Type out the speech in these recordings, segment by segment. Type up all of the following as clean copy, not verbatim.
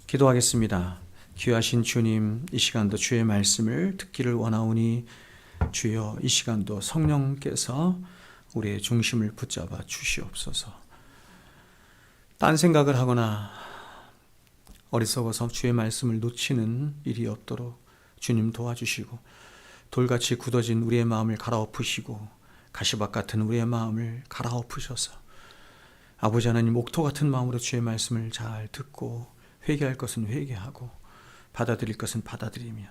기도하겠습니다. 귀하신 주님, 이 시간도 주의 말씀을 듣기를 원하오니 주여 이 시간도 성령께서 우리의 중심을 붙잡아 주시옵소서. 딴 생각을 하거나 어리석어서 주의 말씀을 놓치는 일이 없도록 주님 도와주시고, 돌같이 굳어진 우리의 마음을 갈아엎으시고 가시밭 같은 우리의 마음을 갈아엎으셔서 아버지 하나님 옥토 같은 마음으로 주의 말씀을 잘 듣고 회개할 것은 회개하고 받아들일 것은 받아들이며,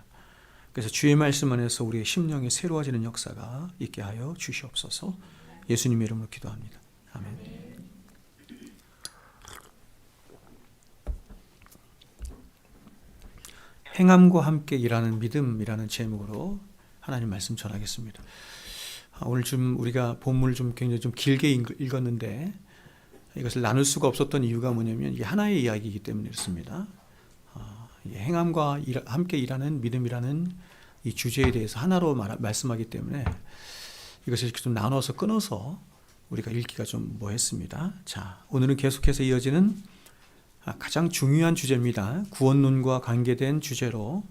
그래서 주의 말씀 안에서 우리의 심령이 새로워지는 역사가 있게 하여 주시옵소서. 예수님의 이름으로 기도합니다. 아멘. 행함과 함께 일하는 믿음이라는 제목으로 하나님 말씀 전하겠습니다. 오늘 좀 우리가 본문을 굉장히 길게 읽었는데 이것을 나눌 수가 없었던 이유가 뭐냐면 이게 하나의 이야기이기 때문에 그렇습니다. 행함과 함께 일하는 믿음이라는 이 주제에 대해서 하나로 말씀하기 때문에 이것을 이렇게 좀 나눠서 끊어서 우리가 읽기가 좀 뭐했습니다. 자, 오늘은 계속해서 이어지는 가장 중요한 주제입니다. 구원론과 관계된 주제로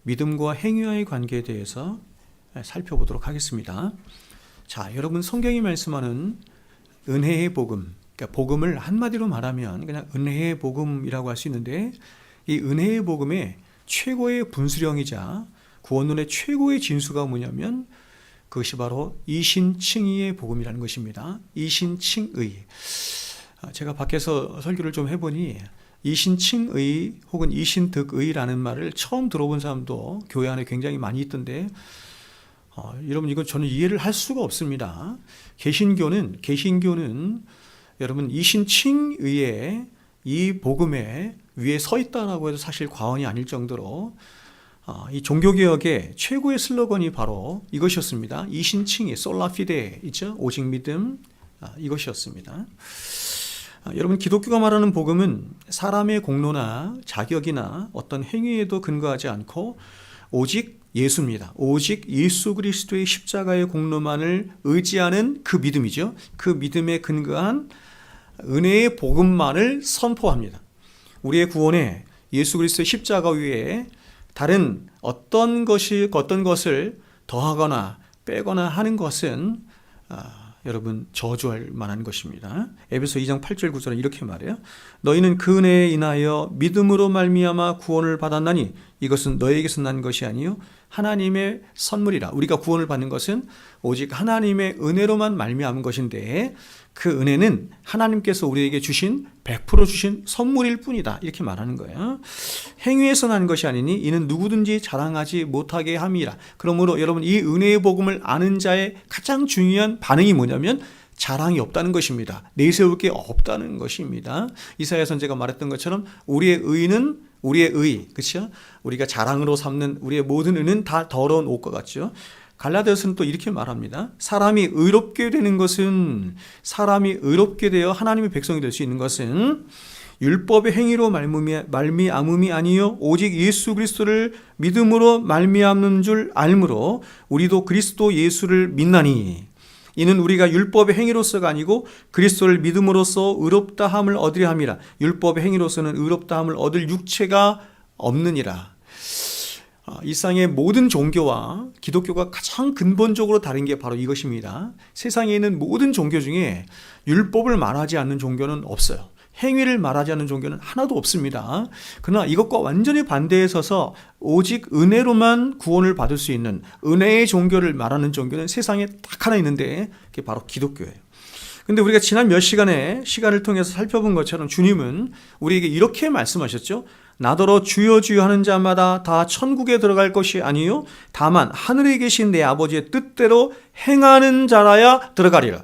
믿음과 행위와의 관계에 대해서 살펴보도록 하겠습니다. 자, 여러분, 성경이 말씀하는 은혜의 복음, 그러니까 복음을 한마디로 말하면 그냥 은혜의 복음이라고 할 수 있는데, 이 은혜의 복음의 최고의 분수령이자 구원론의 최고의 진수가 뭐냐면 그것이 바로 이신칭의의 복음이라는 것입니다. 이신칭의. 제가 밖에서 설교를 좀 해보니 이신칭의 혹은 이신득의라는 말을 처음 들어본 사람도 교회 안에 굉장히 많이 있던데, 여러분, 이건 저는 이해를 할 수가 없습니다. 개신교는 여러분 이신칭의의 이 복음에 위에 서 있다라고 해도 사실 과언이 아닐 정도로 이 종교개혁의 최고의 슬로건이 바로 이것이었습니다. 이신칭의 솔라피데 있죠? 오직 믿음, 이것이었습니다. 여러분, 기독교가 말하는 복음은 사람의 공로나 자격이나 어떤 행위에도 근거하지 않고 오직 예수입니다. 오직 예수 그리스도의 십자가의 공로만을 의지하는 그 믿음이죠. 그 믿음에 근거한 은혜의 복음만을 선포합니다. 우리의 구원에 예수 그리스도의 십자가 위에 다른 어떤 것을 더하거나 빼거나 하는 것은 여러분 저주할 만한 것입니다. 에베소 2장 8절 9절은 이렇게 말해요. 너희는 그 은혜에 인하여 믿음으로 말미암아 구원을 받았나니 이것은 너희에게서 난 것이 아니요 하나님의 선물이라. 우리가 구원을 받는 것은 오직 하나님의 은혜로만 말미암은 것인데, 그 은혜는 하나님께서 우리에게 주신 100% 주신 선물일 뿐이다, 이렇게 말하는 거예요. 행위에서 난 것이 아니니 이는 누구든지 자랑하지 못하게 함이라. 그러므로 여러분, 이 은혜의 복음을 아는 자의 가장 중요한 반응이 뭐냐면 자랑이 없다는 것입니다. 내세울 게 없다는 것입니다. 이사야 선지자가 말했던 것처럼 우리의 의, 그렇죠? 우리가 자랑으로 삼는 우리의 모든 의는 다 더러운 옷과 같죠. 갈라디아서는 또 이렇게 말합니다. 사람이 의롭게 되어 하나님의 백성이 될 수 있는 것은 율법의 행위로 말미암음이 아니요 오직 예수 그리스도를 믿음으로 말미암는 줄 알므로 우리도 그리스도 예수를 믿나니 이는 우리가 율법의 행위로서가 아니고 그리스도를 믿음으로써 의롭다함을 얻으려 함이라. 율법의 행위로서는 의롭다함을 얻을 육체가 없느니라. 이 세상의 모든 종교와 기독교가 가장 근본적으로 다른 게 바로 이것입니다. 세상에 있는 모든 종교 중에 율법을 말하지 않는 종교는 없어요. 행위를 말하지 않는 종교는 하나도 없습니다. 그러나 이것과 완전히 반대에 서서 오직 은혜로만 구원을 받을 수 있는 은혜의 종교를 말하는 종교는 세상에 딱 하나 있는데 그게 바로 기독교예요. 근데 우리가 지난 몇 시간의 시간을 통해서 살펴본 것처럼 주님은 우리에게 이렇게 말씀하셨죠. 나더러 주여 주여 하는 자마다 다 천국에 들어갈 것이 아니요 다만 하늘에 계신 내 아버지의 뜻대로 행하는 자라야 들어가리라.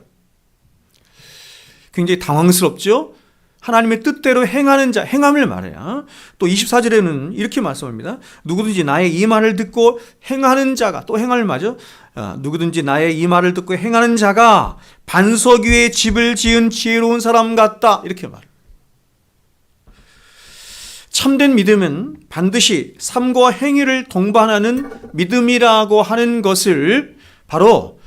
굉장히 당황스럽죠? 하나님의 뜻대로 행하는 자, 행함을 말해요. 또 24절에는 이렇게 말씀합니다. 누구든지 나의 이 말을 듣고 행하는 자가, 또 행함을 맞아. 누구든지 나의 이 말을 듣고 행하는 자가 반석 위에 집을 지은 지혜로운 사람 같다, 이렇게 말해요. 참된 믿음은 반드시 삶과 행위를 동반하는 믿음이라고 하는 것을 바로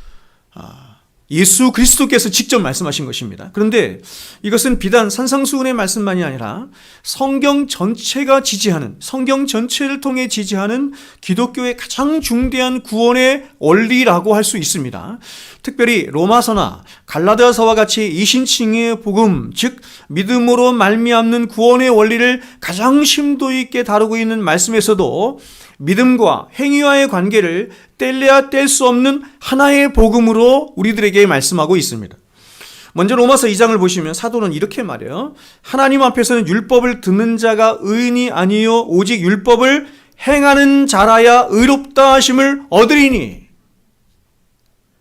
예수 그리스도께서 직접 말씀하신 것입니다. 그런데 이것은 비단 산상수훈의 말씀만이 아니라 성경 전체가 지지하는, 성경 전체를 통해 지지하는 기독교의 가장 중대한 구원의 원리라고 할 수 있습니다. 특별히 로마서나 갈라디아서와 같이 이신칭의 복음, 즉 믿음으로 말미암는 구원의 원리를 가장 심도 있게 다루고 있는 말씀에서도 믿음과 행위와의 관계를 뗄래야 뗄 수 없는 하나의 복음으로 우리들에게 말씀하고 있습니다. 먼저 로마서 2장을 보시면 사도는 이렇게 말해요. 하나님 앞에서는 율법을 듣는 자가 의인이 아니요 오직 율법을 행하는 자라야 의롭다 하심을 얻으리니.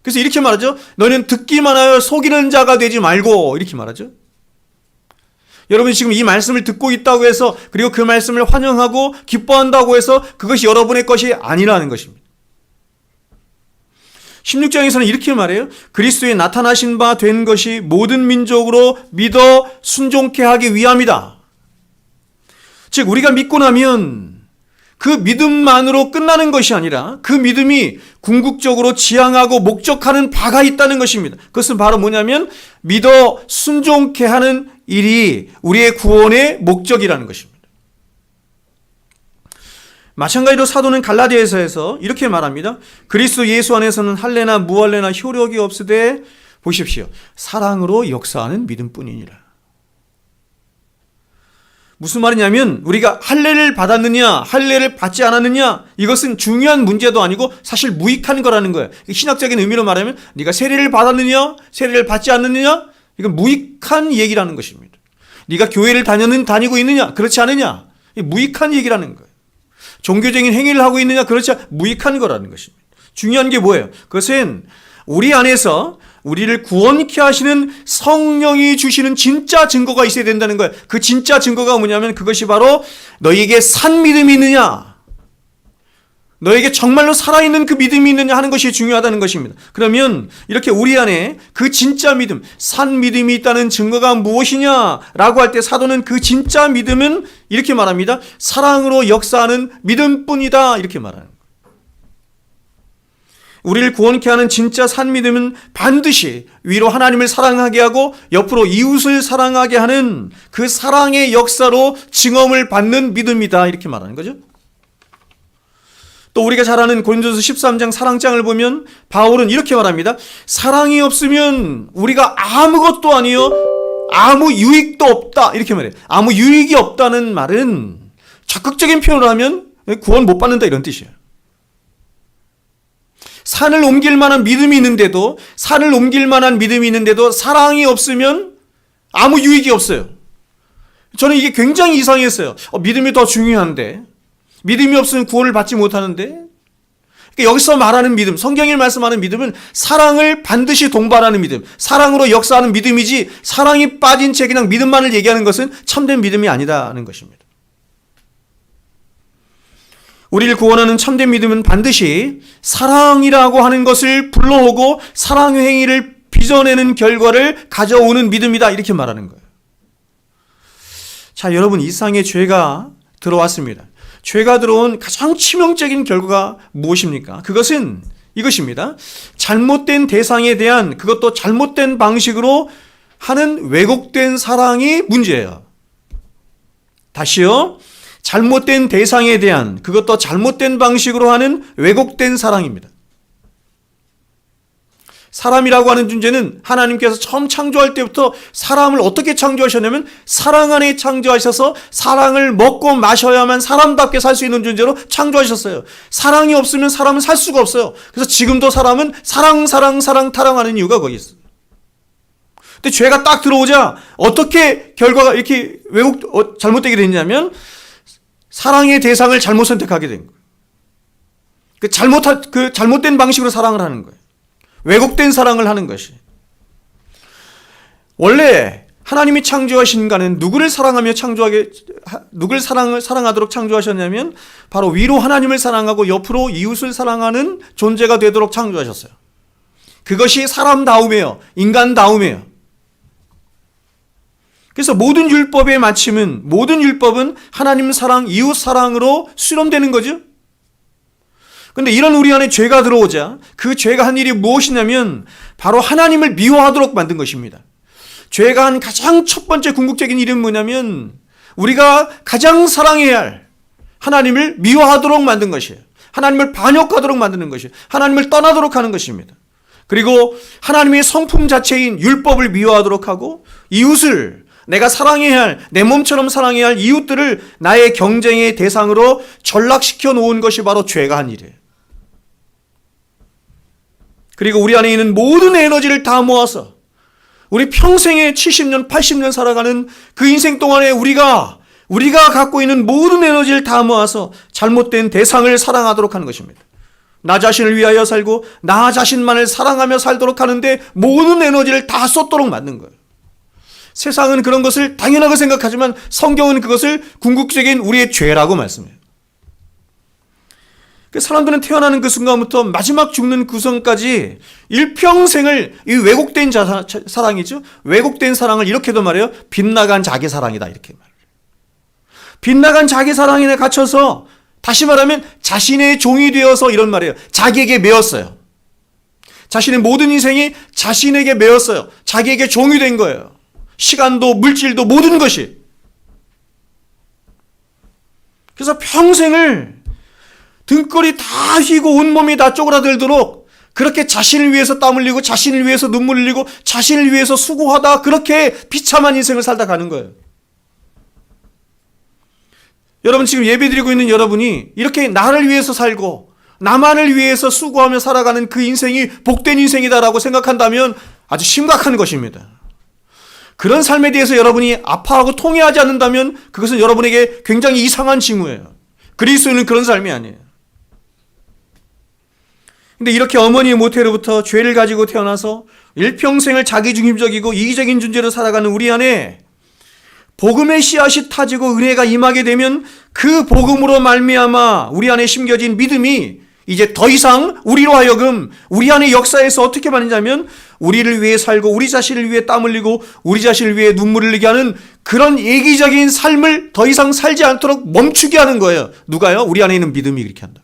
그래서 이렇게 말하죠. 너는 듣기만 하여 속이는 자가 되지 말고, 이렇게 말하죠. 여러분이 지금 이 말씀을 듣고 있다고 해서, 그리고 그 말씀을 환영하고 기뻐한다고 해서 그것이 여러분의 것이 아니라는 것입니다. 16장에서는 이렇게 말해요. 그리스도에 나타나신 바 된 것이 모든 민족으로 믿어 순종케 하기 위함이다. 즉 우리가 믿고 나면 그 믿음만으로 끝나는 것이 아니라 그 믿음이 궁극적으로 지향하고 목적하는 바가 있다는 것입니다. 그것은 바로 뭐냐면 믿어 순종케 하는 일이 우리의 구원의 목적이라는 것입니다. 마찬가지로 사도는 갈라디아서에서 이렇게 말합니다. 그리스도 예수 안에서는 할례나 무할례나 효력이 없으되 보십시오. 사랑으로 역사하는 믿음뿐이니라. 무슨 말이냐면 우리가 할례를 받았느냐 할례를 받지 않았느냐 이것은 중요한 문제도 아니고 사실 무익한 거라는 거예요. 신학적인 의미로 말하면 네가 세례를 받았느냐 세례를 받지 않느냐 이건 무익한 얘기라는 것입니다. 네가 교회를 다니고 있느냐 그렇지 않느냐 무익한 얘기라는 거예요. 종교적인 행위를 하고 있느냐 그렇지 무익한 거라는 것입니다. 중요한 게 뭐예요? 그것은 우리 안에서 우리를 구원케 하시는 성령이 주시는 진짜 증거가 있어야 된다는 거예요. 그 진짜 증거가 뭐냐면 그것이 바로 너에게 산 믿음이 있느냐 너에게 정말로 살아있는 그 믿음이 있느냐 하는 것이 중요하다는 것입니다. 그러면 이렇게 우리 안에 그 진짜 믿음, 산 믿음이 있다는 증거가 무엇이냐라고 할 때 사도는 그 진짜 믿음은 이렇게 말합니다. 사랑으로 역사하는 믿음뿐이다 이렇게 말하는 거예요. 우리를 구원케 하는 진짜 산 믿음은 반드시 위로 하나님을 사랑하게 하고 옆으로 이웃을 사랑하게 하는 그 사랑의 역사로 증언을 받는 믿음이다 이렇게 말하는 거죠. 또 우리가 잘 아는 고린도서 13장 사랑장을 보면 바울은 이렇게 말합니다. 사랑이 없으면 우리가 아무것도 아니요 아무 유익도 없다 이렇게 말해요. 아무 유익이 없다는 말은 적극적인 표현을 하면 구원 못 받는다 이런 뜻이에요. 산을 옮길 만한 믿음이 있는데도 사랑이 없으면 아무 유익이 없어요. 저는 이게 굉장히 이상했어요. 믿음이 더 중요한데 믿음이 없으면 구원을 받지 못하는데 그러니까 여기서 말하는 믿음, 성경이 말씀하는 믿음은 사랑을 반드시 동반하는 믿음, 사랑으로 역사하는 믿음이지 사랑이 빠진 채 그냥 믿음만을 얘기하는 것은 참된 믿음이 아니다는 것입니다. 우리를 구원하는 참된 믿음은 반드시 사랑이라고 하는 것을 불러오고 사랑의 행위를 빚어내는 결과를 가져오는 믿음이다 이렇게 말하는 거예요. 자, 여러분 이 세상에 죄가 들어왔습니다. 죄가 들어온 가장 치명적인 결과가 무엇입니까? 그것은 이것입니다. 잘못된 대상에 대한 그것도 잘못된 방식으로 하는 왜곡된 사랑이 문제예요. 다시요. 잘못된 대상에 대한 그것도 잘못된 방식으로 하는 왜곡된 사랑입니다. 사람이라고 하는 존재는 하나님께서 처음 창조할 때부터 사람을 어떻게 창조하셨냐면 사랑 안에 창조하셔서 사랑을 먹고 마셔야만 사람답게 살 수 있는 존재로 창조하셨어요. 사랑이 없으면 사람은 살 수가 없어요. 그래서 지금도 사람은 사랑 타령하는 이유가 거기 있어요. 근데 죄가 딱 들어오자 어떻게 결과가 이렇게 잘못되게 됐냐면 사랑의 대상을 잘못 선택하게 된 거예요. 그 잘못된 방식으로 사랑을 하는 거예요. 왜곡된 사랑을 하는 것이. 원래 하나님이 창조하신 인간은 누구를 사랑하도록 창조하셨냐면 바로 위로 하나님을 사랑하고 옆으로 이웃을 사랑하는 존재가 되도록 창조하셨어요. 그것이 사람다움이에요. 인간다움이에요. 그래서 모든 율법의 마침은 모든 율법은 하나님 사랑, 이웃 사랑으로 수렴되는 거죠. 그런데 이런 우리 안에 죄가 들어오자 그 죄가 한 일이 무엇이냐면 바로 하나님을 미워하도록 만든 것입니다. 죄가 한 가장 첫 번째 궁극적인 일은 뭐냐면 우리가 가장 사랑해야 할 하나님을 미워하도록 만든 것이에요. 하나님을 반역하도록 만드는 것이에요. 하나님을 떠나도록 하는 것입니다. 그리고 하나님의 성품 자체인 율법을 미워하도록 하고 이웃을 내가 사랑해야 할, 내 몸처럼 사랑해야 할 이웃들을 나의 경쟁의 대상으로 전락시켜 놓은 것이 바로 죄가 한 일이에요. 그리고 우리 안에 있는 모든 에너지를 다 모아서 우리 평생에 70년, 80년 살아가는 그 인생 동안에 우리가 갖고 있는 모든 에너지를 다 모아서 잘못된 대상을 사랑하도록 하는 것입니다. 나 자신을 위하여 살고 나 자신만을 사랑하며 살도록 하는데 모든 에너지를 다 쏟도록 만든 거예요. 세상은 그런 것을 당연하게 생각하지만 성경은 그것을 궁극적인 우리의 죄라고 말씀해요. 사람들은 태어나는 그 순간부터 마지막 죽는 그 순간까지 일평생을 이 왜곡된 사랑이죠. 왜곡된 사랑을 이렇게도 말해요. 빗나간 자기 사랑이다 이렇게 말해요. 빗나간 자기 사랑에 갇혀서 다시 말하면 자신의 종이 되어서 이런 말이에요. 자기에게 매었어요. 자신의 모든 인생이 자신에게 매었어요. 자기에게 종이 된 거예요. 시간도 물질도 모든 것이. 그래서 평생을 등골이 다 휘고 온몸이 다 쪼그라들도록 그렇게 자신을 위해서 땀 흘리고 자신을 위해서 눈물 흘리고 자신을 위해서 수고하다 그렇게 비참한 인생을 살다 가는 거예요. 여러분 지금 예배드리고 있는 여러분이 이렇게 나를 위해서 살고 나만을 위해서 수고하며 살아가는 그 인생이 복된 인생이다라고 생각한다면 아주 심각한 것입니다. 그런 삶에 대해서 여러분이 아파하고 통회하지 않는다면 그것은 여러분에게 굉장히 이상한 징후예요. 그리스도인은 그런 삶이 아니에요. 근데 이렇게 어머니의 모태로부터 죄를 가지고 태어나서 일평생을 자기중심적이고 이기적인 존재로 살아가는 우리 안에 복음의 씨앗이 타지고 은혜가 임하게 되면 그 복음으로 말미암아 우리 안에 심겨진 믿음이 이제 더 이상 우리로 하여금 우리 안의 역사에서 어떻게 말하냐면 우리를 위해 살고 우리 자신을 위해 땀 흘리고 우리 자신을 위해 눈물 흘리게 하는 그런 이기적인 삶을 더 이상 살지 않도록 멈추게 하는 거예요. 누가요? 우리 안에 있는 믿음이 그렇게 한다.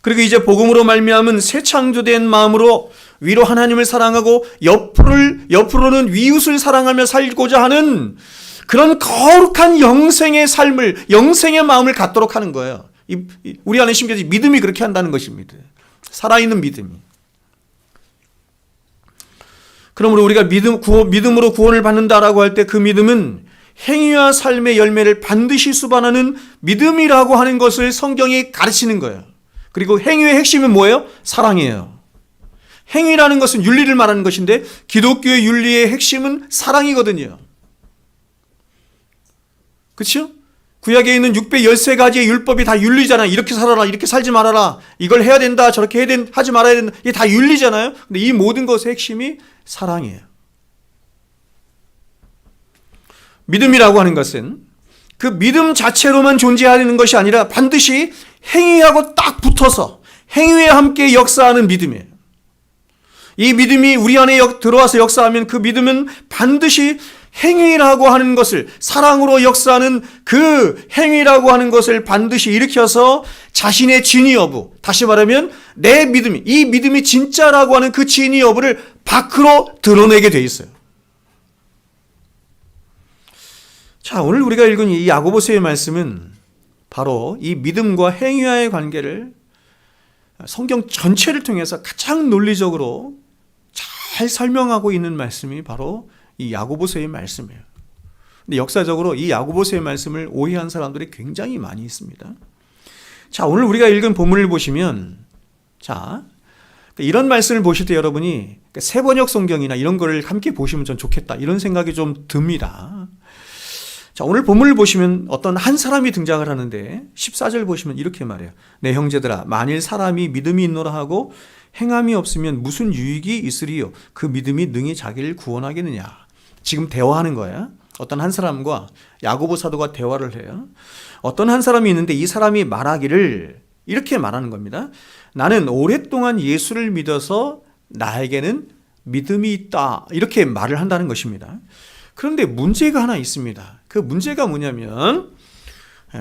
그리고 이제 복음으로 말미암은 새 창조된 마음으로 위로 하나님을 사랑하고 옆으로는 이웃을 사랑하며 살고자 하는 그런 거룩한 영생의 삶을, 영생의 마음을 갖도록 하는 거예요. 우리 안에 심겨진 믿음이 그렇게 한다는 것입니다. 살아있는 믿음이. 그러므로 우리가 믿음으로 구원을 받는다라고 할 때 그 믿음은 행위와 삶의 열매를 반드시 수반하는 믿음이라고 하는 것을 성경이 가르치는 거예요. 그리고 행위의 핵심은 뭐예요? 사랑이에요. 행위라는 것은 윤리를 말하는 것인데 기독교의 윤리의 핵심은 사랑이거든요. 그렇죠? 구약에 있는 613가지의 율법이 다 윤리잖아요. 이렇게 살아라, 이렇게 살지 말아라, 이걸 해야 된다, 저렇게 하지 말아야 된다. 이게 다 윤리잖아요. 근데 이 모든 것의 핵심이 사랑이에요. 믿음이라고 하는 것은 그 믿음 자체로만 존재하는 것이 아니라 반드시 행위하고 딱 붙어서 행위에 함께 역사하는 믿음이에요. 이 믿음이 우리 안에 들어와서 역사하면 그 믿음은 반드시 행위라고 하는 것을, 사랑으로 역사하는 그 행위라고 하는 것을 반드시 일으켜서 자신의 진위 여부, 다시 말하면 내 믿음이, 이 믿음이 진짜라고 하는 그 진위 여부를 밖으로 드러내게 돼 있어요. 자, 오늘 우리가 읽은 이 야고보서의 말씀은 바로 이 믿음과 행위와의 관계를 성경 전체를 통해서 가장 논리적으로 잘 설명하고 있는 말씀이 바로 이 야고보서의 말씀이에요. 근데 역사적으로 이 야고보서의 말씀을 오해한 사람들이 굉장히 많이 있습니다. 자, 오늘 우리가 읽은 본문을 보시면, 자, 이런 말씀을 보실 때 여러분이 새번역 성경이나 이런 거를 함께 보시면 좀 좋겠다, 이런 생각이 좀 듭니다. 자, 오늘 본문을 보시면 어떤 한 사람이 등장을 하는데 14절 보시면 이렇게 말해요. 내 형제들아, 만일 사람이 믿음이 있노라 하고 행함이 없으면 무슨 유익이 있으리요? 그 믿음이 능히 자기를 구원하겠느냐? 지금 대화하는 거야. 어떤 한 사람과 야고보 사도가 대화를 해요. 어떤 한 사람이 있는데 이 사람이 말하기를 이렇게 말하는 겁니다. 나는 오랫동안 예수를 믿어서 나에게는 믿음이 있다, 이렇게 말을 한다는 것입니다. 그런데 문제가 하나 있습니다. 그 문제가 뭐냐면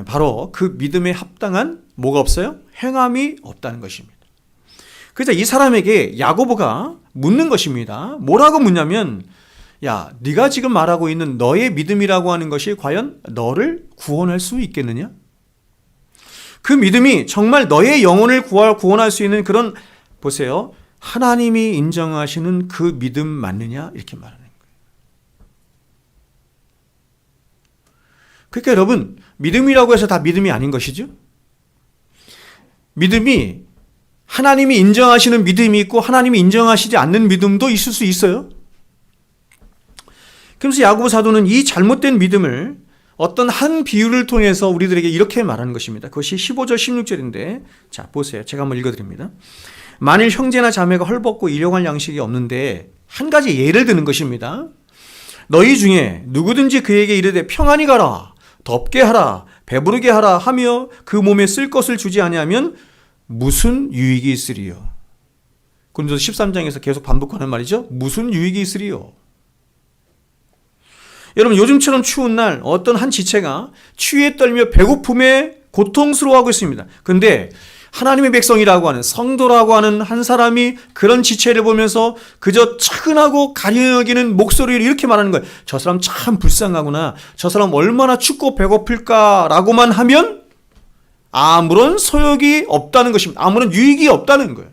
바로 그 믿음에 합당한 뭐가 없어요? 행함이 없다는 것입니다. 그래서 이 사람에게 야고보가 묻는 것입니다. 뭐라고 묻냐면, 야, 네가 지금 말하고 있는 너의 믿음이라고 하는 것이 과연 너를 구원할 수 있겠느냐? 그 믿음이 정말 너의 영혼을 구원할 수 있는 그런, 보세요, 하나님이 인정하시는 그 믿음 맞느냐? 이렇게 말하는 거예요. 그러니까 여러분, 믿음이라고 해서 다 믿음이 아닌 것이죠. 믿음이 하나님이 인정하시는 믿음이 있고 하나님이 인정하시지 않는 믿음도 있을 수 있어요. 그래서 야고보 사도는 이 잘못된 믿음을 어떤 한 비유를 통해서 우리들에게 이렇게 말하는 것입니다. 그것이 15절 16절인데, 자 보세요. 제가 한번 읽어드립니다. 만일 형제나 자매가 헐벗고 일용할 양식이 없는데, 한 가지 예를 드는 것입니다. 너희 중에 누구든지 그에게 이르되 평안히 가라, 덥게 하라, 배부르게 하라 하며 그 몸에 쓸 것을 주지 아니하면 무슨 유익이 있으리요? 고린도서 13장에서 계속 반복하는 말이죠. 무슨 유익이 있으리요? 여러분, 요즘처럼 추운 날 어떤 한 지체가 추위에 떨며 배고픔에 고통스러워하고 있습니다. 근데 하나님의 백성이라고 하는, 성도라고 하는 한 사람이 그런 지체를 보면서 그저 차근하고 가려 여기는 목소리를 이렇게 말하는 거예요. 저 사람 참 불쌍하구나. 저 사람 얼마나 춥고 배고플까라고만 하면 아무런 소용이 없다는 것입니다. 아무런 유익이 없다는 거예요.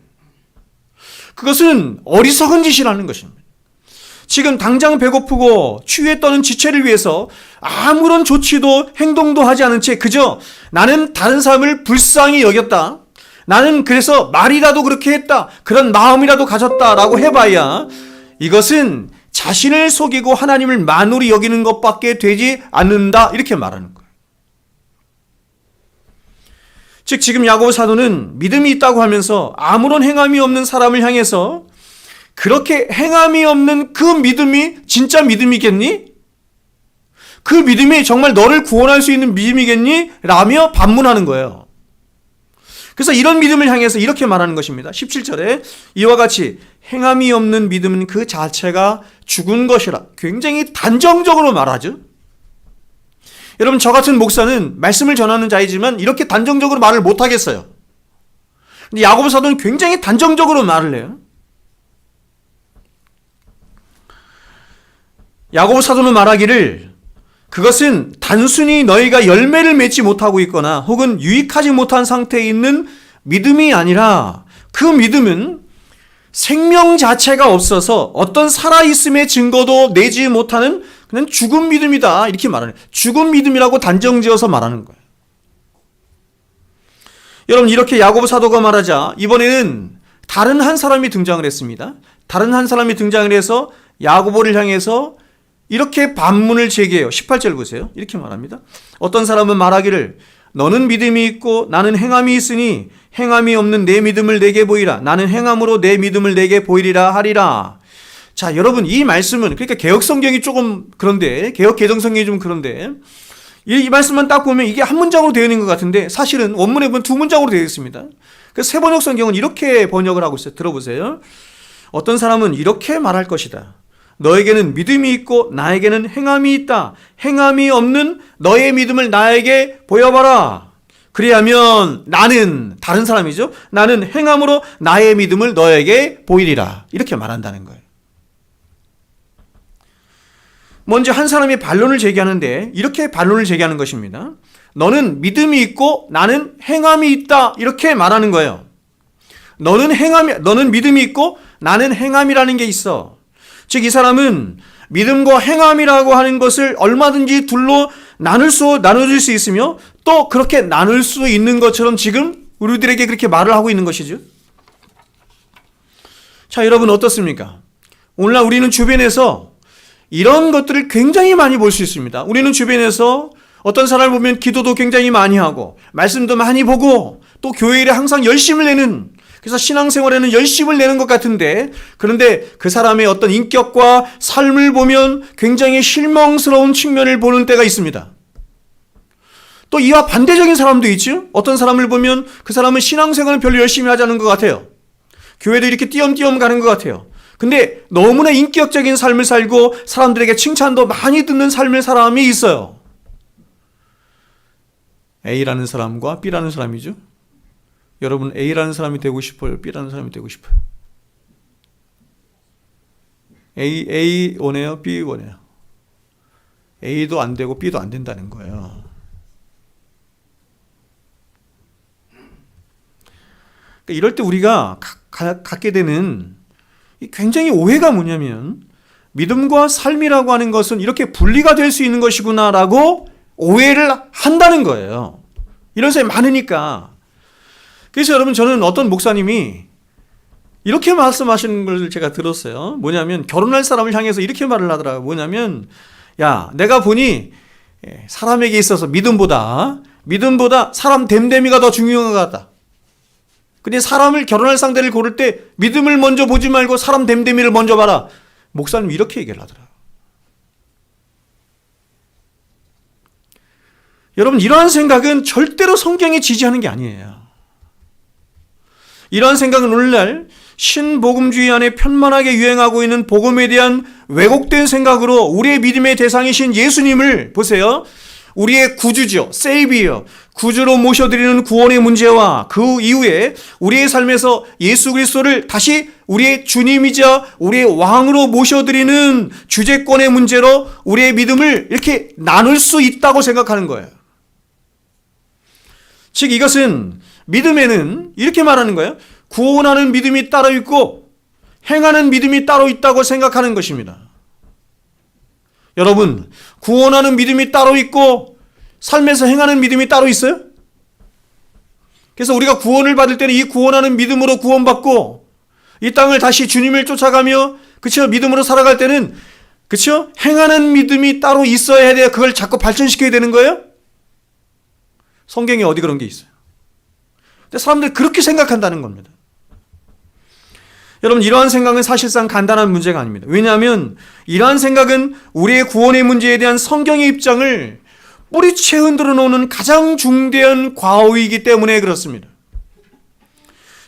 그것은 어리석은 짓이라는 것입니다. 지금 당장 배고프고 추위에 떠는 지체를 위해서 아무런 조치도 행동도 하지 않은 채 그저 나는 다른 사람을 불쌍히 여겼다, 나는 그래서 말이라도 그렇게 했다, 그런 마음이라도 가졌다라고 해봐야 이것은 자신을 속이고 하나님을 만홀히 여기는 것밖에 되지 않는다, 이렇게 말하는 거예요. 즉 지금 야고보 사도는 믿음이 있다고 하면서 아무런 행함이 없는 사람을 향해서 그렇게 행함이 없는 그 믿음이 진짜 믿음이겠니? 그 믿음이 정말 너를 구원할 수 있는 믿음이겠니? 라며 반문하는 거예요. 그래서 이런 믿음을 향해서 이렇게 말하는 것입니다. 17절에 이와 같이 행함이 없는 믿음은 그 자체가 죽은 것이라 굉장히 단정적으로 말하죠. 여러분, 저 같은 목사는 말씀을 전하는 자이지만 이렇게 단정적으로 말을 못하겠어요. 근데 야고보 사도는 굉장히 단정적으로 말을 해요. 야고보 사도는 말하기를 그것은 단순히 너희가 열매를 맺지 못하고 있거나 혹은 유익하지 못한 상태에 있는 믿음이 아니라 그 믿음은 생명 자체가 없어서 어떤 살아있음의 증거도 내지 못하는 그냥 죽은 믿음이다, 이렇게 말하는 거예요. 죽은 믿음이라고 단정지어서 말하는 거예요. 여러분, 이렇게 야고보 사도가 말하자 이번에는 다른 한 사람이 등장을 했습니다. 다른 한 사람이 등장을 해서 야고보를 향해서 이렇게 반문을 제기해요. 18절 보세요. 이렇게 말합니다. 어떤 사람은 말하기를 너는 믿음이 있고 나는 행함이 있으니 행함이 없는 내 믿음을 내게 보이라. 나는 행함으로 내 믿음을 내게 보이리라 하리라. 자, 여러분, 이 말씀은, 그러니까 개혁성경이 조금 그런데, 개혁개정성경이 좀 그런데, 이 말씀만 딱 보면 이게 한 문장으로 되어 있는 것 같은데 사실은 원문에 보면 두 문장으로 되어 있습니다. 그래서 세번역 성경은 이렇게 번역을 하고 있어요. 들어보세요. 어떤 사람은 이렇게 말할 것이다. 너에게는 믿음이 있고 나에게는 행함이 있다. 행함이 없는 너의 믿음을 나에게 보여봐라. 그리하면 나는, 다른 사람이죠, 나는 행함으로 나의 믿음을 너에게 보이리라. 이렇게 말한다는 거예요. 먼저 한 사람이 반론을 제기하는데 이렇게 반론을 제기하는 것입니다. 너는 믿음이 있고 나는 행함이 있다, 이렇게 말하는 거예요. 너는 믿음이 있고 나는 행함이라는 게 있어. 즉 이 사람은 믿음과 행함이라고 하는 것을 얼마든지 둘로 나눠줄 수 있으며 또 그렇게 나눌 수 있는 것처럼 지금 우리들에게 그렇게 말을 하고 있는 것이죠. 자, 여러분 어떻습니까? 오늘날 우리는 주변에서 이런 것들을 굉장히 많이 볼 수 있습니다. 우리는 주변에서 어떤 사람을 보면 기도도 굉장히 많이 하고 말씀도 많이 보고 또 교회 일에 항상 열심을 내는, 그래서 신앙생활에는 열심을 내는 것 같은데, 그런데 그 사람의 어떤 인격과 삶을 보면 굉장히 실망스러운 측면을 보는 때가 있습니다. 또 이와 반대적인 사람도 있죠. 어떤 사람을 보면 그 사람은 신앙생활은 별로 열심히 하지 않은 것 같아요. 교회도 이렇게 띄엄띄엄 가는 것 같아요. 근데 너무나 인격적인 삶을 살고 사람들에게 칭찬도 많이 듣는 삶을 사람이 있어요. A라는 사람과 B라는 사람이죠. 여러분 A라는 사람이 되고 싶어요? B라는 사람이 되고 싶어요? A 원해요? B 원해요? A도 안 되고 B도 안 된다는 거예요. 그러니까 이럴 때 우리가 갖게 되는 굉장히 오해가 뭐냐면 믿음과 삶이라고 하는 것은 이렇게 분리가 될 수 있는 것이구나라고 오해를 한다는 거예요. 이런 사람이 많으니까. 그래서 여러분 저는 어떤 목사님이 이렇게 말씀하시는 걸 제가 들었어요. 뭐냐면 결혼할 사람을 향해서 이렇게 말을 하더라고요. 뭐냐면 야, 내가 보니 사람에게 있어서 믿음보다 사람 됨됨이가 더 중요한 것 같다. 근데 사람을 결혼할 상대를 고를 때 믿음을 먼저 보지 말고 사람 됨됨이를 먼저 봐라. 목사님 이렇게 얘기를 하더라고요. 여러분 이러한 생각은 절대로 성경이 지지하는 게 아니에요. 이러한 생각은 오늘날 신복음주의 안에 편만하게 유행하고 있는 복음에 대한 왜곡된 생각으로 우리의 믿음의 대상이신 예수님을 보세요. 우리의 구주죠. 세이비어. 구주로 모셔드리는 구원의 문제와 그 이후에 우리의 삶에서 예수 그리스도를 다시 우리의 주님이자 우리의 왕으로 모셔드리는 주제권의 문제로 우리의 믿음을 이렇게 나눌 수 있다고 생각하는 거예요. 즉 이것은 믿음에는 이렇게 말하는 거예요. 구원하는 믿음이 따로 있고 행하는 믿음이 따로 있다고 생각하는 것입니다. 여러분, 구원하는 믿음이 따로 있고 삶에서 행하는 믿음이 따로 있어요? 그래서 우리가 구원을 받을 때는 이 구원하는 믿음으로 구원받고 이 땅을 다시 주님을 쫓아가며 그쵸? 믿음으로 살아갈 때는 그쵸? 행하는 믿음이 따로 있어야 돼요. 그걸 자꾸 발전시켜야 되는 거예요? 성경에 어디 그런 게 있어요? 근데 사람들 그렇게 생각한다는 겁니다. 여러분 이러한 생각은 사실상 간단한 문제가 아닙니다. 왜냐하면 이러한 생각은 우리의 구원의 문제에 대한 성경의 입장을 뿌리채 흔들어 놓는 가장 중대한 과오이기 때문에 그렇습니다.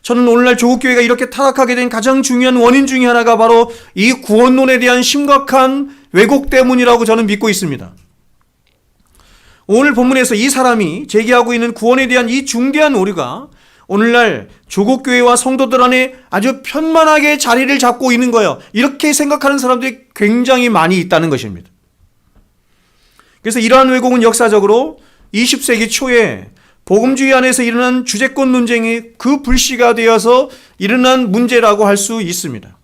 저는 오늘날 조국교회가 이렇게 타락하게 된 가장 중요한 원인 중에 하나가 바로 이 구원론에 대한 심각한 왜곡 때문이라고 저는 믿고 있습니다. 오늘 본문에서 이 사람이 제기하고 있는 구원에 대한 이 중대한 오류가 오늘날 조국교회와 성도들 안에 아주 편만하게 자리를 잡고 있는 거예요. 이렇게 생각하는 사람들이 굉장히 많이 있다는 것입니다. 그래서 이러한 왜곡은 역사적으로 20세기 초에 복음주의 안에서 일어난 주제권 논쟁이 그 불씨가 되어서 일어난 문제라고 할 수 있습니다.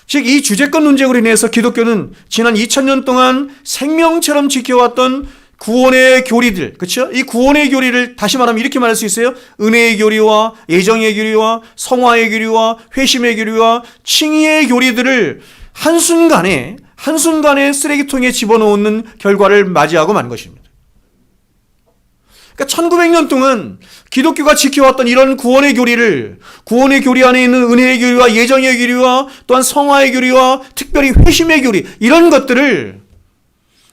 즉 이 주제권 논쟁으로 인해서 기독교는 지난 2000년 동안 생명처럼 지켜왔던 구원의 교리들, 그렇죠? 이 구원의 교리를 다시 말하면 이렇게 말할 수 있어요. 은혜의 교리와 예정의 교리와 성화의 교리와 회심의 교리와 칭의의 교리들을 한순간에 쓰레기통에 집어넣는 결과를 맞이하고 만 것입니다. 그러니까 1900년 동안 기독교가 지켜왔던 이런 구원의 교리를 구원의 교리 안에 있는 은혜의 교리와 예정의 교리와 또한 성화의 교리와 특별히 회심의 교리 이런 것들을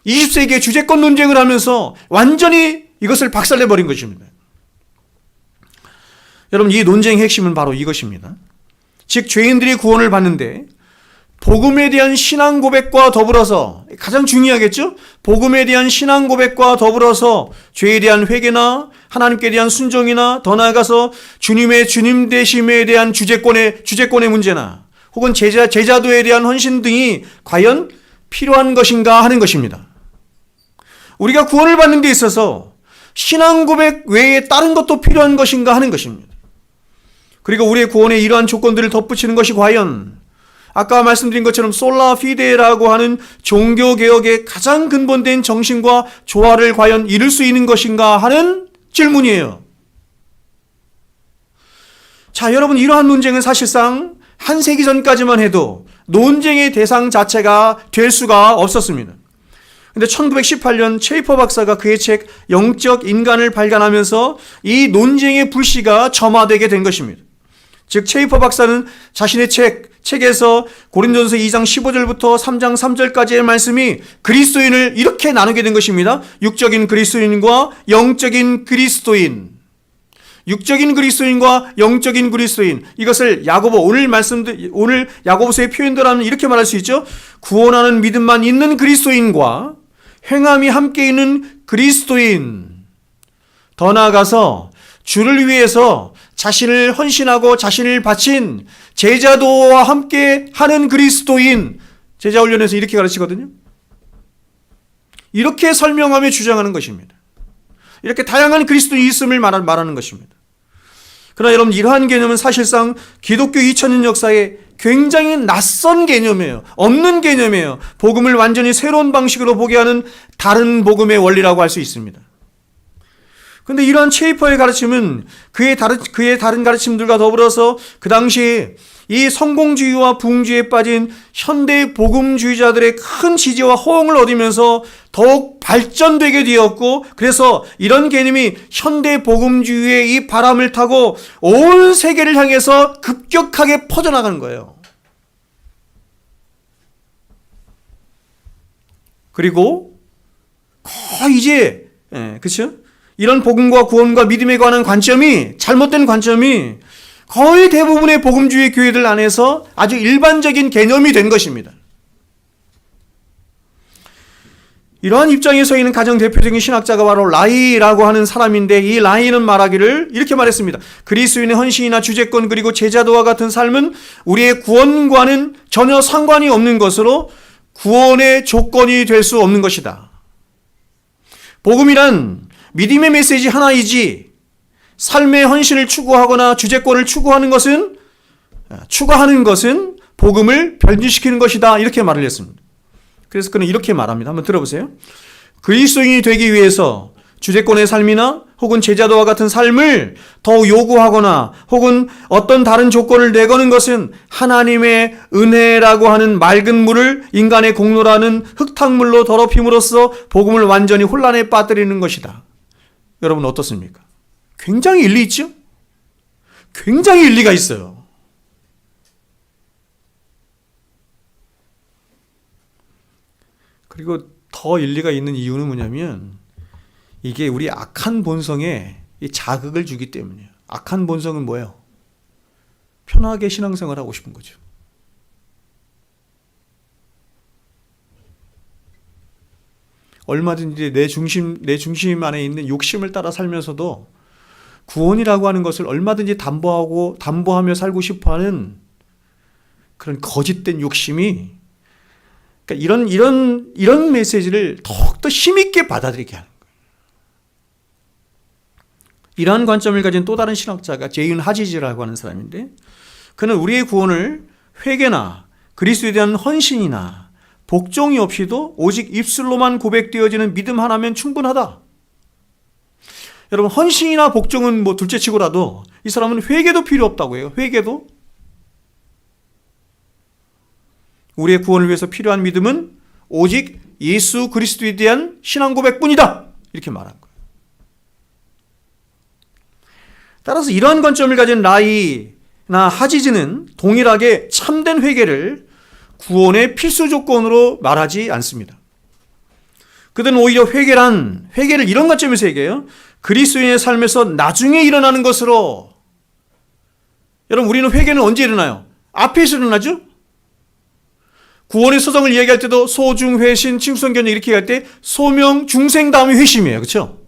20세기의 주제권 논쟁을 하면서 완전히 이것을 박살내버린 것입니다. 여러분 이 논쟁의 핵심은 바로 이것입니다. 즉 죄인들이 구원을 받는데 복음에 대한 신앙 고백과 더불어서 가장 중요하겠죠? 복음에 대한 신앙 고백과 더불어서 죄에 대한 회개나 하나님께 대한 순종이나 더 나아가서 주님의 주님 되심에 대한 주제권의 문제나 혹은 제자도에 대한 헌신 등이 과연 필요한 것인가 하는 것입니다. 우리가 구원을 받는 데 있어서 신앙 고백 외에 다른 것도 필요한 것인가 하는 것입니다. 그리고 우리의 구원에 이러한 조건들을 덧붙이는 것이 과연 아까 말씀드린 것처럼 솔라 피데라고 하는 종교개혁의 가장 근본된 정신과 조화를 과연 이룰 수 있는 것인가 하는 질문이에요. 자, 여러분 이러한 논쟁은 사실상 한 세기 전까지만 해도 논쟁의 대상 자체가 될 수가 없었습니다. 근데 1918년 체이퍼 박사가 그의 책 영적 인간을 발간하면서 이 논쟁의 불씨가 점화되게 된 것입니다. 즉 체이퍼 박사는 자신의 책에서 고린도전서 2장 15절부터 3장 3절까지의 말씀이 그리스도인을 이렇게 나누게 된 것입니다. 육적인 그리스도인과 영적인 그리스도인. 육적인 그리스도인과 영적인 그리스도인. 이것을 오늘 야고보서의 표현대로 하면 이렇게 말할 수 있죠. 구원하는 믿음만 있는 그리스도인과 행함이 함께 있는 그리스도인. 더 나아가서 주를 위해서 자신을 헌신하고 자신을 바친 제자도와 함께 하는 그리스도인, 제자훈련에서 이렇게 가르치거든요. 이렇게 설명하며 주장하는 것입니다. 이렇게 다양한 그리스도인이 있음을 말하는 것입니다. 그러나 여러분, 이러한 개념은 사실상 기독교 2000년 역사에 굉장히 낯선 개념이에요. 없는 개념이에요. 복음을 완전히 새로운 방식으로 보게 하는 다른 복음의 원리라고 할 수 있습니다. 그런데 이러한 체이퍼의 가르침은 그의 다른 가르침들과 더불어서 그 당시에 이 성공주의와 부흥주의에 빠진 현대 복음주의자들의 큰 지지와 호응을 얻으면서 더욱 발전되게 되었고, 그래서 이런 개념이 현대 복음주의의 이 바람을 타고 온 세계를 향해서 급격하게 퍼져나가는 거예요. 그리고 거의 이제 그렇죠? 이런 복음과 구원과 믿음에 관한 관점이, 잘못된 관점이 거의 대부분의 복음주의 교회들 안에서 아주 일반적인 개념이 된 것입니다. 이러한 입장에 서 있는 가장 대표적인 신학자가 바로 라이라고 하는 사람인데, 이 라이는 말하기를 이렇게 말했습니다. 그리스도인의 헌신이나 주제권 그리고 제자도와 같은 삶은 우리의 구원과는 전혀 상관이 없는 것으로 구원의 조건이 될 수 없는 것이다. 복음이란 믿음의 메시지 하나이지 삶의 헌신을 추구하거나 주제권을 추구하는 것은 복음을 변질시키는 것이다, 이렇게 말을 했습니다. 그래서 그는 이렇게 말합니다. 한번 들어보세요. 그리스도인이 되기 위해서 주제권의 삶이나 혹은 제자도와 같은 삶을 더 요구하거나 혹은 어떤 다른 조건을 내거는 것은 하나님의 은혜라고 하는 맑은 물을 인간의 공로라는 흙탕물로 더럽힘으로써 복음을 완전히 혼란에 빠뜨리는 것이다. 여러분 어떻습니까? 굉장히 일리 있죠? 굉장히 일리가 있어요. 그리고 더 일리가 있는 이유는 뭐냐면, 이게 우리 악한 본성에 자극을 주기 때문이에요. 악한 본성은 뭐예요? 편하게 신앙생활 하고 싶은 거죠. 얼마든지 내 중심 안에 있는 욕심을 따라 살면서도 구원이라고 하는 것을 얼마든지 담보하며 살고 싶어하는 그런 거짓된 욕심이, 그러니까 이런 메시지를 더욱더 힘있게 받아들이게 하는 거예요. 이러한 관점을 가진 또 다른 신학자가 제이윤 하지즈라고 하는 사람인데, 그는 우리의 구원을 회개나 그리스도에 대한 헌신이나 복종이 없이도 오직 입술로만 고백되어지는 믿음 하나면 충분하다. 여러분, 헌신이나 복종은 뭐 둘째치고라도 이 사람은 회개도 필요 없다고 해요. 회개도. 우리의 구원을 위해서 필요한 믿음은 오직 예수 그리스도에 대한 신앙 고백뿐이다, 이렇게 말한 거예요. 따라서 이러한 관점을 가진 라이나 하지즈는 동일하게 참된 회개를 구원의 필수 조건으로 말하지 않습니다. 그들은 오히려 회개를 이런 관점에서 얘기해요. 그리스도인의 삶에서 나중에 일어나는 것으로. 여러분, 우리는 회개는 언제 일어나요? 앞에서 일어나죠? 구원의 소정을 이야기할 때도 소중, 회신, 칭송견 이렇게 할 때 소명, 중생 다음에 회심이에요. 그렇죠?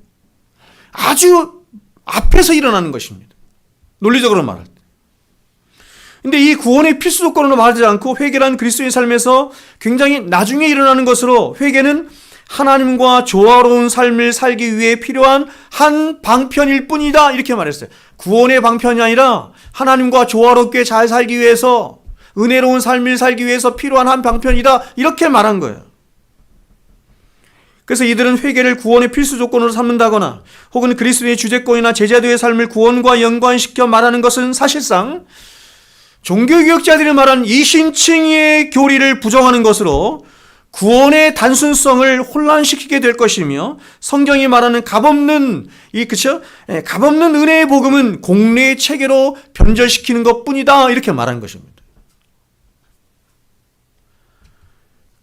아주 앞에서 일어나는 것입니다. 논리적으로 말할 때. 근데 이 구원의 필수 조건으로 말하지 않고 회개란 그리스도인 삶에서 굉장히 나중에 일어나는 것으로, 회개는 하나님과 조화로운 삶을 살기 위해 필요한 한 방편일 뿐이다, 이렇게 말했어요. 구원의 방편이 아니라 하나님과 조화롭게 잘 살기 위해서, 은혜로운 삶을 살기 위해서 필요한 한 방편이다, 이렇게 말한 거예요. 그래서 이들은 회개를 구원의 필수 조건으로 삼는다거나 혹은 그리스도의 주제권이나 제자도의 삶을 구원과 연관시켜 말하는 것은 사실상 종교개혁자들이 말한 이신칭의 교리를 부정하는 것으로 구원의 단순성을 혼란시키게 될 것이며, 성경이 말하는 값없는 은혜의 복음은 공례의 체계로 변절시키는 것뿐이다, 이렇게 말한 것입니다.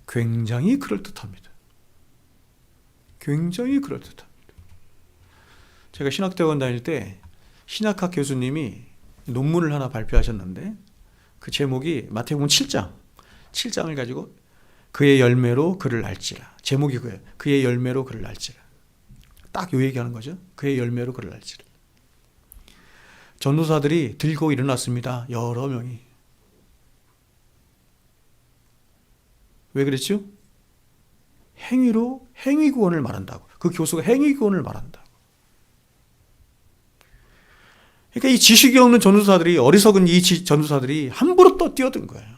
굉장히 그럴듯합니다. 굉장히 그럴듯합니다. 제가 신학대학원 다닐 때 신학학 교수님이 논문을 하나 발표하셨는데, 그 제목이 마태복음 7장을 가지고 그의 열매로 그를 알지라. 제목이 그예요. 그의 열매로 그를 알지라. 딱 요 얘기하는 거죠. 그의 열매로 그를 알지라. 전도사들이 들고 일어났습니다. 여러 명이. 왜 그랬죠? 행위로 행위구원을 말한다고. 그 교수가 행위구원을 말한다고. 그러니까 이 지식이 없는 전도사들이, 어리석은 이 전도사들이 함부로 또 뛰어든 거예요.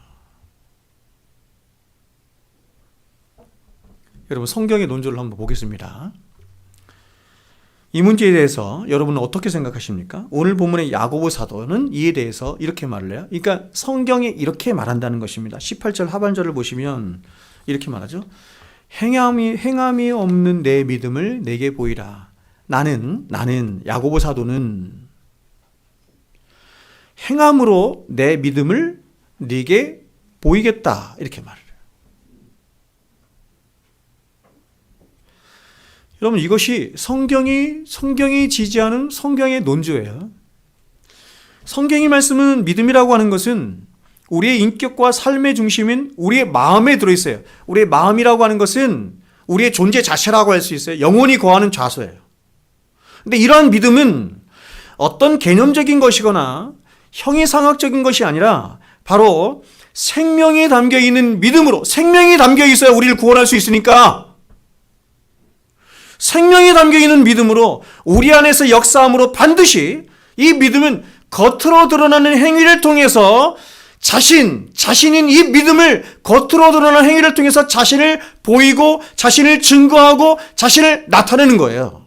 여러분, 성경의 논조를 한번 보겠습니다. 이 문제에 대해서 여러분은 어떻게 생각하십니까? 오늘 본문의 야고보 사도는 이에 대해서 이렇게 말을 해요. 그러니까 성경에 이렇게 말한다는 것입니다. 18절 하반절을 보시면 이렇게 말하죠. 행함이 없는 내 믿음을 내게 보이라. 나는 야고보 사도는 행함으로 내 믿음을 네게 보이겠다. 이렇게 말을 해요. 여러분, 이것이 성경이 지지하는 성경의 논조예요. 성경이 말씀은 믿음이라고 하는 것은 우리의 인격과 삶의 중심인 우리의 마음에 들어있어요. 우리의 마음이라고 하는 것은 우리의 존재 자체라고 할 수 있어요. 영혼이 거하는 좌소예요. 근데 이러한 믿음은 어떤 개념적인 것이거나 형이상학적인 것이 아니라 바로 생명이 담겨있는 믿음으로, 생명이 담겨있어야 우리를 구원할 수 있으니까 생명이 담겨있는 믿음으로 우리 안에서 역사함으로 반드시 이 믿음은 겉으로 드러나는 행위를 통해서 자신인 이 믿음을 겉으로 드러나는 행위를 통해서 자신을 보이고 자신을 증거하고 자신을 나타내는 거예요.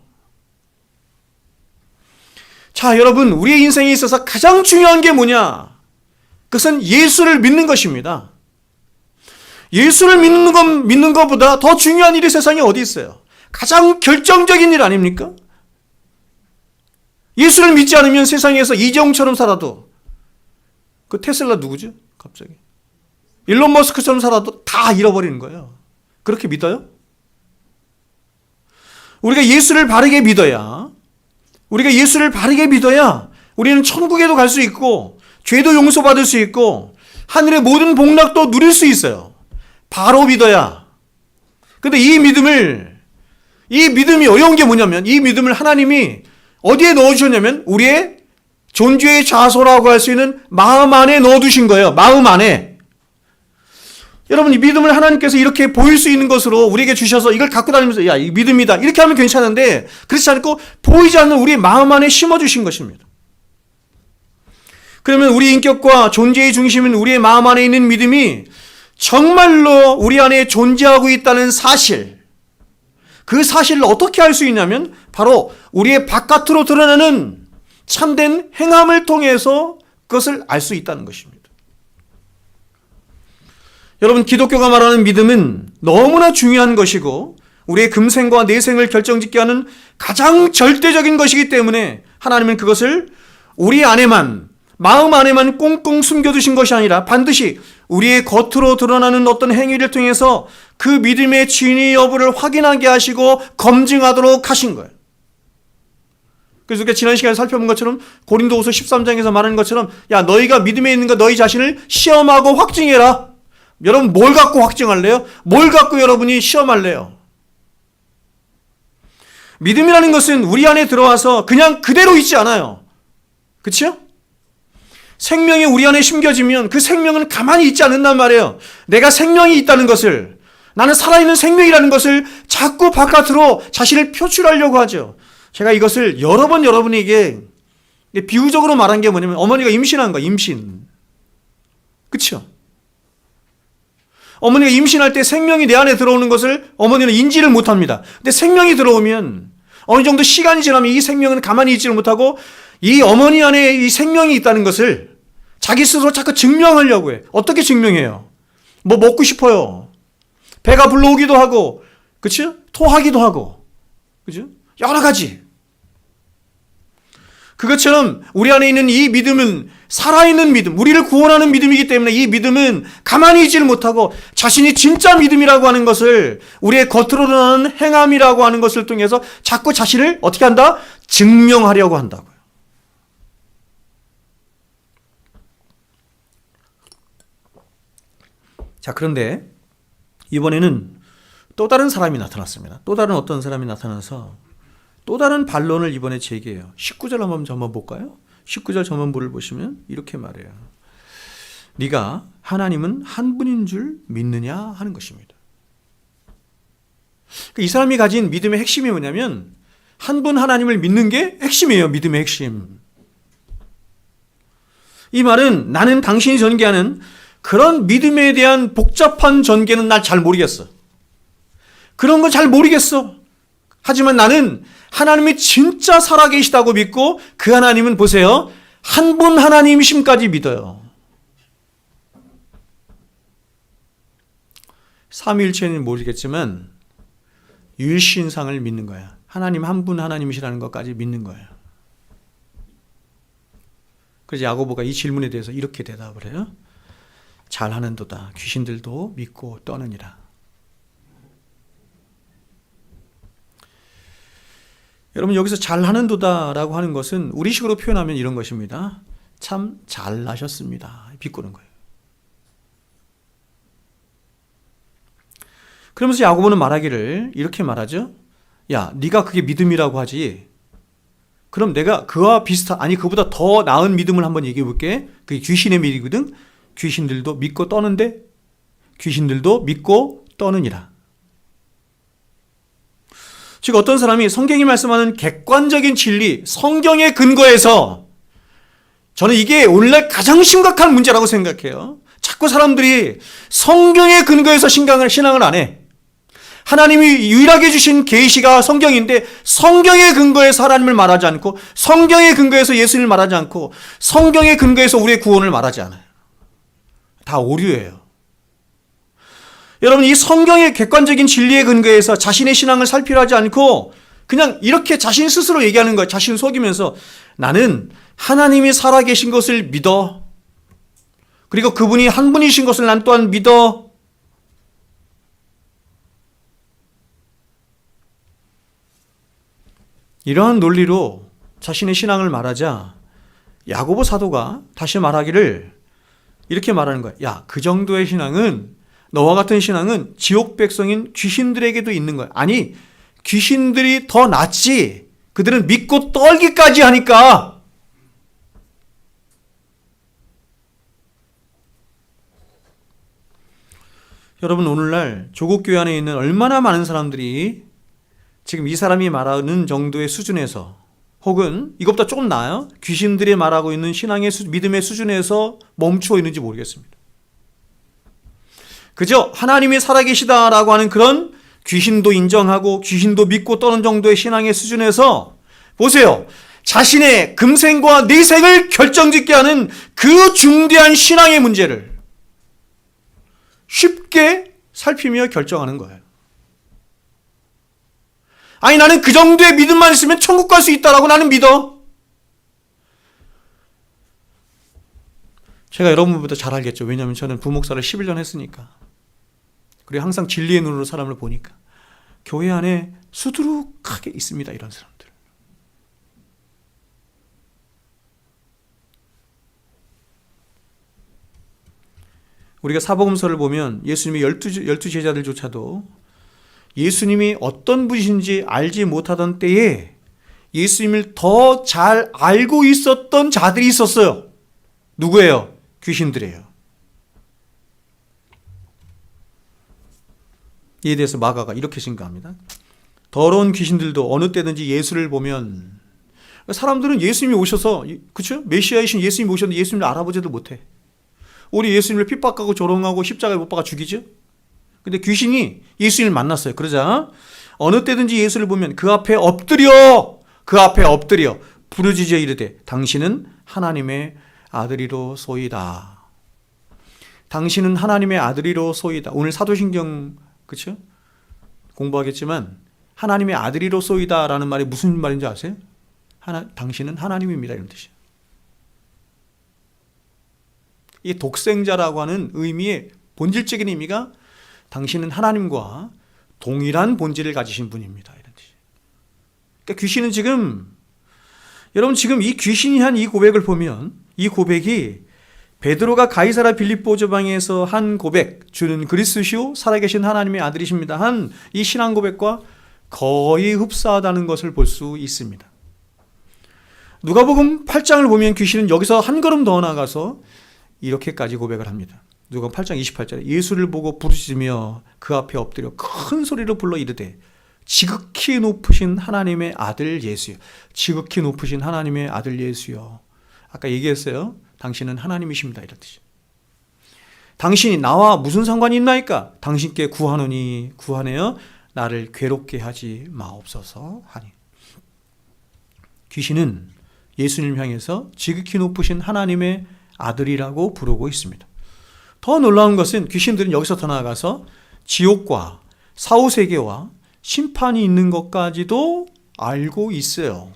자, 여러분, 우리의 인생에 있어서 가장 중요한 게 뭐냐? 그것은 예수를 믿는 것입니다. 예수를 믿는 것보다 더 중요한 일이 세상에 어디 있어요? 가장 결정적인 일 아닙니까? 예수를 믿지 않으면 세상에서 이재용처럼 살아도, 그 테슬라 누구죠? 갑자기 일론 머스크처럼 살아도 다 잃어버리는 거예요. 그렇게 믿어요? 우리가 예수를 바르게 믿어야 우리는 천국에도 갈 수 있고 죄도 용서받을 수 있고 하늘의 모든 복락도 누릴 수 있어요. 바로 믿어야. 근데 이 믿음이 어려운 게 뭐냐면, 이 믿음을 하나님이 어디에 넣어주셨냐면 우리의 존재의 좌소라고 할 수 있는 마음 안에 넣어두신 거예요. 마음 안에. 여러분, 이 믿음을 하나님께서 이렇게 보일 수 있는 것으로 우리에게 주셔서 이걸 갖고 다니면서 야, 이 믿음이다, 이렇게 하면 괜찮은데 그렇지 않고 보이지 않는 우리의 마음 안에 심어주신 것입니다. 그러면 우리 인격과 존재의 중심인 우리의 마음 안에 있는 믿음이 정말로 우리 안에 존재하고 있다는 사실, 그 사실을 어떻게 알 수 있냐면 바로 우리의 바깥으로 드러나는 참된 행함을 통해서 그것을 알 수 있다는 것입니다. 여러분, 기독교가 말하는 믿음은 너무나 중요한 것이고 우리의 금생과 내생을 결정짓게 하는 가장 절대적인 것이기 때문에 하나님은 그것을 우리 안에만, 마음 안에만 꽁꽁 숨겨두신 것이 아니라 반드시 우리의 겉으로 드러나는 어떤 행위를 통해서 그 믿음의 진위 여부를 확인하게 하시고 검증하도록 하신 거예요. 그래서 지난 시간에 살펴본 것처럼 고린도후서 13장에서 말하는 것처럼, 야, 너희가 믿음에 있는가 너희 자신을 시험하고 확증해라. 여러분, 뭘 갖고 확증할래요? 뭘 갖고 여러분이 시험할래요? 믿음이라는 것은 우리 안에 들어와서 그냥 그대로 있지 않아요. 그렇죠? 생명이 우리 안에 심겨지면 그 생명은 가만히 있지 않는단 말이에요. 내가 생명이 있다는 것을, 나는 살아있는 생명이라는 것을 자꾸 바깥으로 자신을 표출하려고 하죠. 제가 이것을 여러 번 여러분에게 비유적으로 말한 게 뭐냐면, 어머니가 임신한 거야, 임신. 그렇죠? 어머니가 임신할 때 생명이 내 안에 들어오는 것을 어머니는 인지를 못합니다. 근데 생명이 들어오면 어느 정도 시간이 지나면 이 생명은 가만히 있지를 못하고 이 어머니 안에 이 생명이 있다는 것을 자기 스스로 자꾸 증명하려고 해. 어떻게 증명해요? 뭐 먹고 싶어요. 배가 불러오기도 하고, 그렇죠? 토하기도 하고, 그렇죠? 여러 가지. 그것처럼 우리 안에 있는 이 믿음은 살아있는 믿음, 우리를 구원하는 믿음이기 때문에 이 믿음은 가만히 있지를 못하고 자신이 진짜 믿음이라고 하는 것을, 우리의 겉으로 드러나는 행함이라고 하는 것을 통해서 자꾸 자신을 어떻게 한다? 증명하려고 한다고요. 자, 그런데 이번에는 또 다른 사람이 나타났습니다. 또 다른 어떤 사람이 나타나서 또 다른 반론을 이번에 제기해요. 19절 한번 볼까요? 19절 전반부를 보시면 이렇게 말해요. 네가 하나님은 한 분인 줄 믿느냐 하는 것입니다. 이 사람이 가진 믿음의 핵심이 뭐냐면 한 분 하나님을 믿는 게 핵심이에요. 믿음의 핵심. 이 말은 나는 당신이 전개하는 그런 믿음에 대한 복잡한 전개는 날 잘 모르겠어. 그런 건 잘 모르겠어. 하지만 나는 하나님이 진짜 살아계시다고 믿고 그 하나님은 보세요. 한 분 하나님이심까지 믿어요. 삼위일체는 모르겠지만 유일신상을 믿는 거야. 하나님 한 분 하나님이시라는 것까지 믿는 거예요. 그래서 야고보가 이 질문에 대해서 이렇게 대답을 해요. 잘하는도다. 귀신들도 믿고 떠느니라. 여러분 여기서 잘하는도다라고 하는 것은 우리식으로 표현하면 이런 것입니다. 참 잘나셨습니다. 비꼬는 거예요. 그러면서 야고보는 말하기를 이렇게 말하죠. 야, 네가 그게 믿음이라고 하지. 그럼 내가 그와 비슷한, 아니 그보다 더 나은 믿음을 한번 얘기해 볼게. 그게 귀신의 믿음이거든. 귀신들도 믿고 떠는데 귀신들도 믿고 떠느니라. 즉 어떤 사람이 성경이 말씀하는 객관적인 진리, 성경의 근거에서 저는 이게 오늘날 가장 심각한 문제라고 생각해요. 자꾸 사람들이 성경의 근거에서 신앙을 안 해. 하나님이 유일하게 주신 계시가 성경인데 성경의 근거에서 하나님을 말하지 않고 성경의 근거에서 예수님을 말하지 않고 성경의 근거에서 우리의 구원을 말하지 않아요. 다 오류예요. 여러분 이 성경의 객관적인 진리의 근거에서 자신의 신앙을 살피려 하지 않고 그냥 이렇게 자신 스스로 얘기하는 거예요. 자신을 속이면서 나는 하나님이 살아계신 것을 믿어. 그리고 그분이 한 분이신 것을 난 또한 믿어. 이러한 논리로 자신의 신앙을 말하자 야고보 사도가 다시 말하기를 이렇게 말하는 거야. 야, 그 정도의 신앙은 너와 같은 신앙은 지옥 백성인 귀신들에게도 있는 거야. 아니, 귀신들이 더 낫지. 그들은 믿고 떨기까지 하니까. 여러분 오늘날 조국 교회 안에 있는 얼마나 많은 사람들이 지금 이 사람이 말하는 정도의 수준에서 혹은 이것보다 조금 나아요. 귀신들이 말하고 있는 신앙의 믿음의 수준에서 멈추어 있는지 모르겠습니다. 그저 하나님이 살아계시다라고 하는 그런 귀신도 인정하고 귀신도 믿고 떠는 정도의 신앙의 수준에서 보세요. 자신의 금생과 내생을 결정짓게 하는 그 중대한 신앙의 문제를 쉽게 살피며 결정하는 거예요. 아니 나는 그 정도의 믿음만 있으면 천국 갈 수 있다라고 나는 믿어. 제가 여러분보다 잘 알겠죠. 왜냐하면 저는 부목사를 11년 했으니까. 그리고 항상 진리의 눈으로 사람을 보니까. 교회 안에 수두룩하게 있습니다. 이런 사람들. 우리가 사복음서를 보면 예수님의 12 제자들조차도 예수님이 어떤 분이신지 알지 못하던 때에 예수님을 더 잘 알고 있었던 자들이 있었어요. 누구예요? 귀신들이에요. 이에 대해서 마가가 이렇게 증가합니다. 더러운 귀신들도 어느 때든지 예수를 보면 사람들은 예수님이 오셔서 그렇죠? 메시아이신 예수님이 오셨는데 예수님을 알아보지도 못해. 우리 예수님을 핍박하고 조롱하고 십자가에 못 박아 죽이죠? 근데 귀신이 예수님을 만났어요. 그러자 어느 때든지 예수를 보면 그 앞에 엎드려 부르짖어 이르되 당신은 하나님의 아들이로소이다. 당신은 하나님의 아들이로소이다. 오늘 사도신경 그렇죠? 공부하겠지만 하나님의 아들이로소이다라는 말이 무슨 말인지 아세요? 당신은 하나님입니다 이런 뜻이에요. 이 독생자라고 하는 의미의 본질적인 의미가 당신은 하나님과 동일한 본질을 가지신 분입니다. 이런 뜻이에요. 그러니까 귀신은 여러분 지금 이 귀신이 한 이 고백을 보면 이 고백이 베드로가 가이사라 빌립보 저방에서 한 고백, 주는 그리스도시요 살아계신 하나님의 아들이십니다 한 이 신앙 고백과 거의 흡사하다는 것을 볼 수 있습니다. 누가복음 8장을 보면 귀신은 여기서 한 걸음 더 나가서 이렇게까지 고백을 합니다. 누가복음 8장 28절에 예수를 보고 부르짖으며 그 앞에 엎드려 큰 소리로 불러 이르되 지극히 높으신 하나님의 아들 예수여. 지극히 높으신 하나님의 아들 예수여. 아까 얘기했어요. 당신은 하나님이십니다. 이런 뜻이죠. 당신이 나와 무슨 상관이 있나이까? 당신께 구하노니 구하내어 나를 괴롭게 하지 마옵소서 하니. 귀신은 예수님 향해서 지극히 높으신 하나님의 아들이라고 부르고 있습니다. 더 놀라운 것은 귀신들은 여기서 더 나아가서 지옥과 사후세계와 심판이 있는 것까지도 알고 있어요.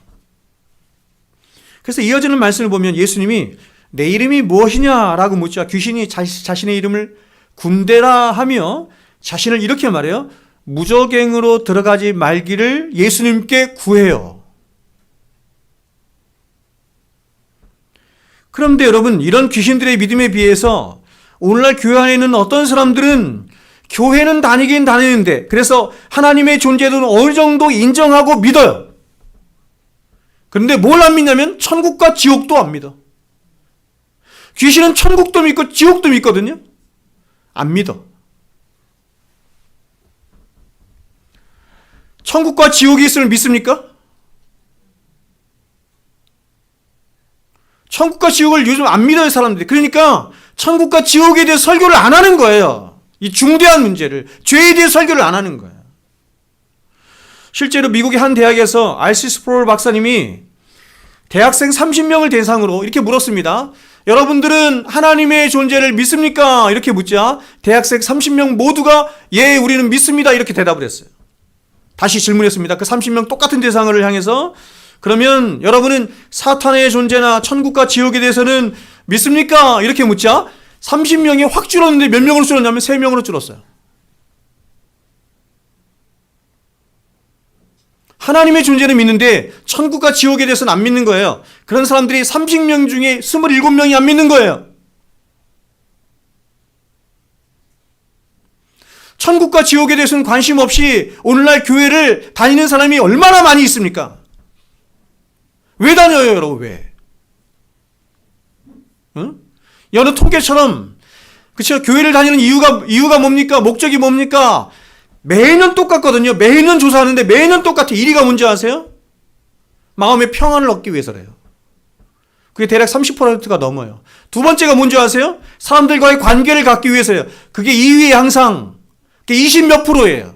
그래서 이어지는 말씀을 보면 예수님이 내 이름이 무엇이냐라고 묻자 귀신이 자신의 이름을 군대라 하며 자신을 이렇게 말해요. 무저갱으로 들어가지 말기를 예수님께 구해요. 그런데 여러분, 이런 귀신들의 믿음에 비해서 오늘날 교회 안에 있는 어떤 사람들은 교회는 다니긴 다니는데 그래서 하나님의 존재도 어느 정도 인정하고 믿어요. 그런데 뭘 안 믿냐면 천국과 지옥도 안 믿어. 귀신은 천국도 믿고 지옥도 믿거든요. 안 믿어. 천국과 지옥이 있음을 믿습니까? 천국과 지옥을 요즘 안 믿어요, 사람들이. 그러니까 천국과 지옥에 대해 설교를 안 하는 거예요. 이 중대한 문제를, 죄에 대해 설교를 안 하는 거예요. 실제로 미국의 한 대학에서 R.C. 스프롤 박사님이 대학생 30명을 대상으로 이렇게 물었습니다. 여러분들은 하나님의 존재를 믿습니까? 이렇게 묻자 대학생 30명 모두가 예, 우리는 믿습니다. 이렇게 대답을 했어요. 다시 질문했습니다. 그 30명 똑같은 대상을 향해서 그러면 여러분은 사탄의 존재나 천국과 지옥에 대해서는 믿습니까? 이렇게 묻자 30명이 확 줄었는데 몇 명으로 줄었냐면 3명으로 줄었어요. 하나님의 존재는 믿는데 천국과 지옥에 대해서는 안 믿는 거예요. 그런 사람들이 30명 중에 27명이 안 믿는 거예요. 천국과 지옥에 대해서는 관심 없이 오늘날 교회를 다니는 사람이 얼마나 많이 있습니까? 왜 다녀요, 여러분? 왜? 응? 여느 통계처럼 그렇죠? 교회를 다니는 이유가 뭡니까? 목적이 뭡니까? 매년 똑같거든요. 매년 조사하는데 매년 똑같아. 1위가 뭔지 아세요? 마음의 평안을 얻기 위해서래요. 그게 대략 30%가 넘어요. 두 번째가 뭔지 아세요? 사람들과의 관계를 갖기 위해서예요. 그게 2위에 항상 20몇 %예요.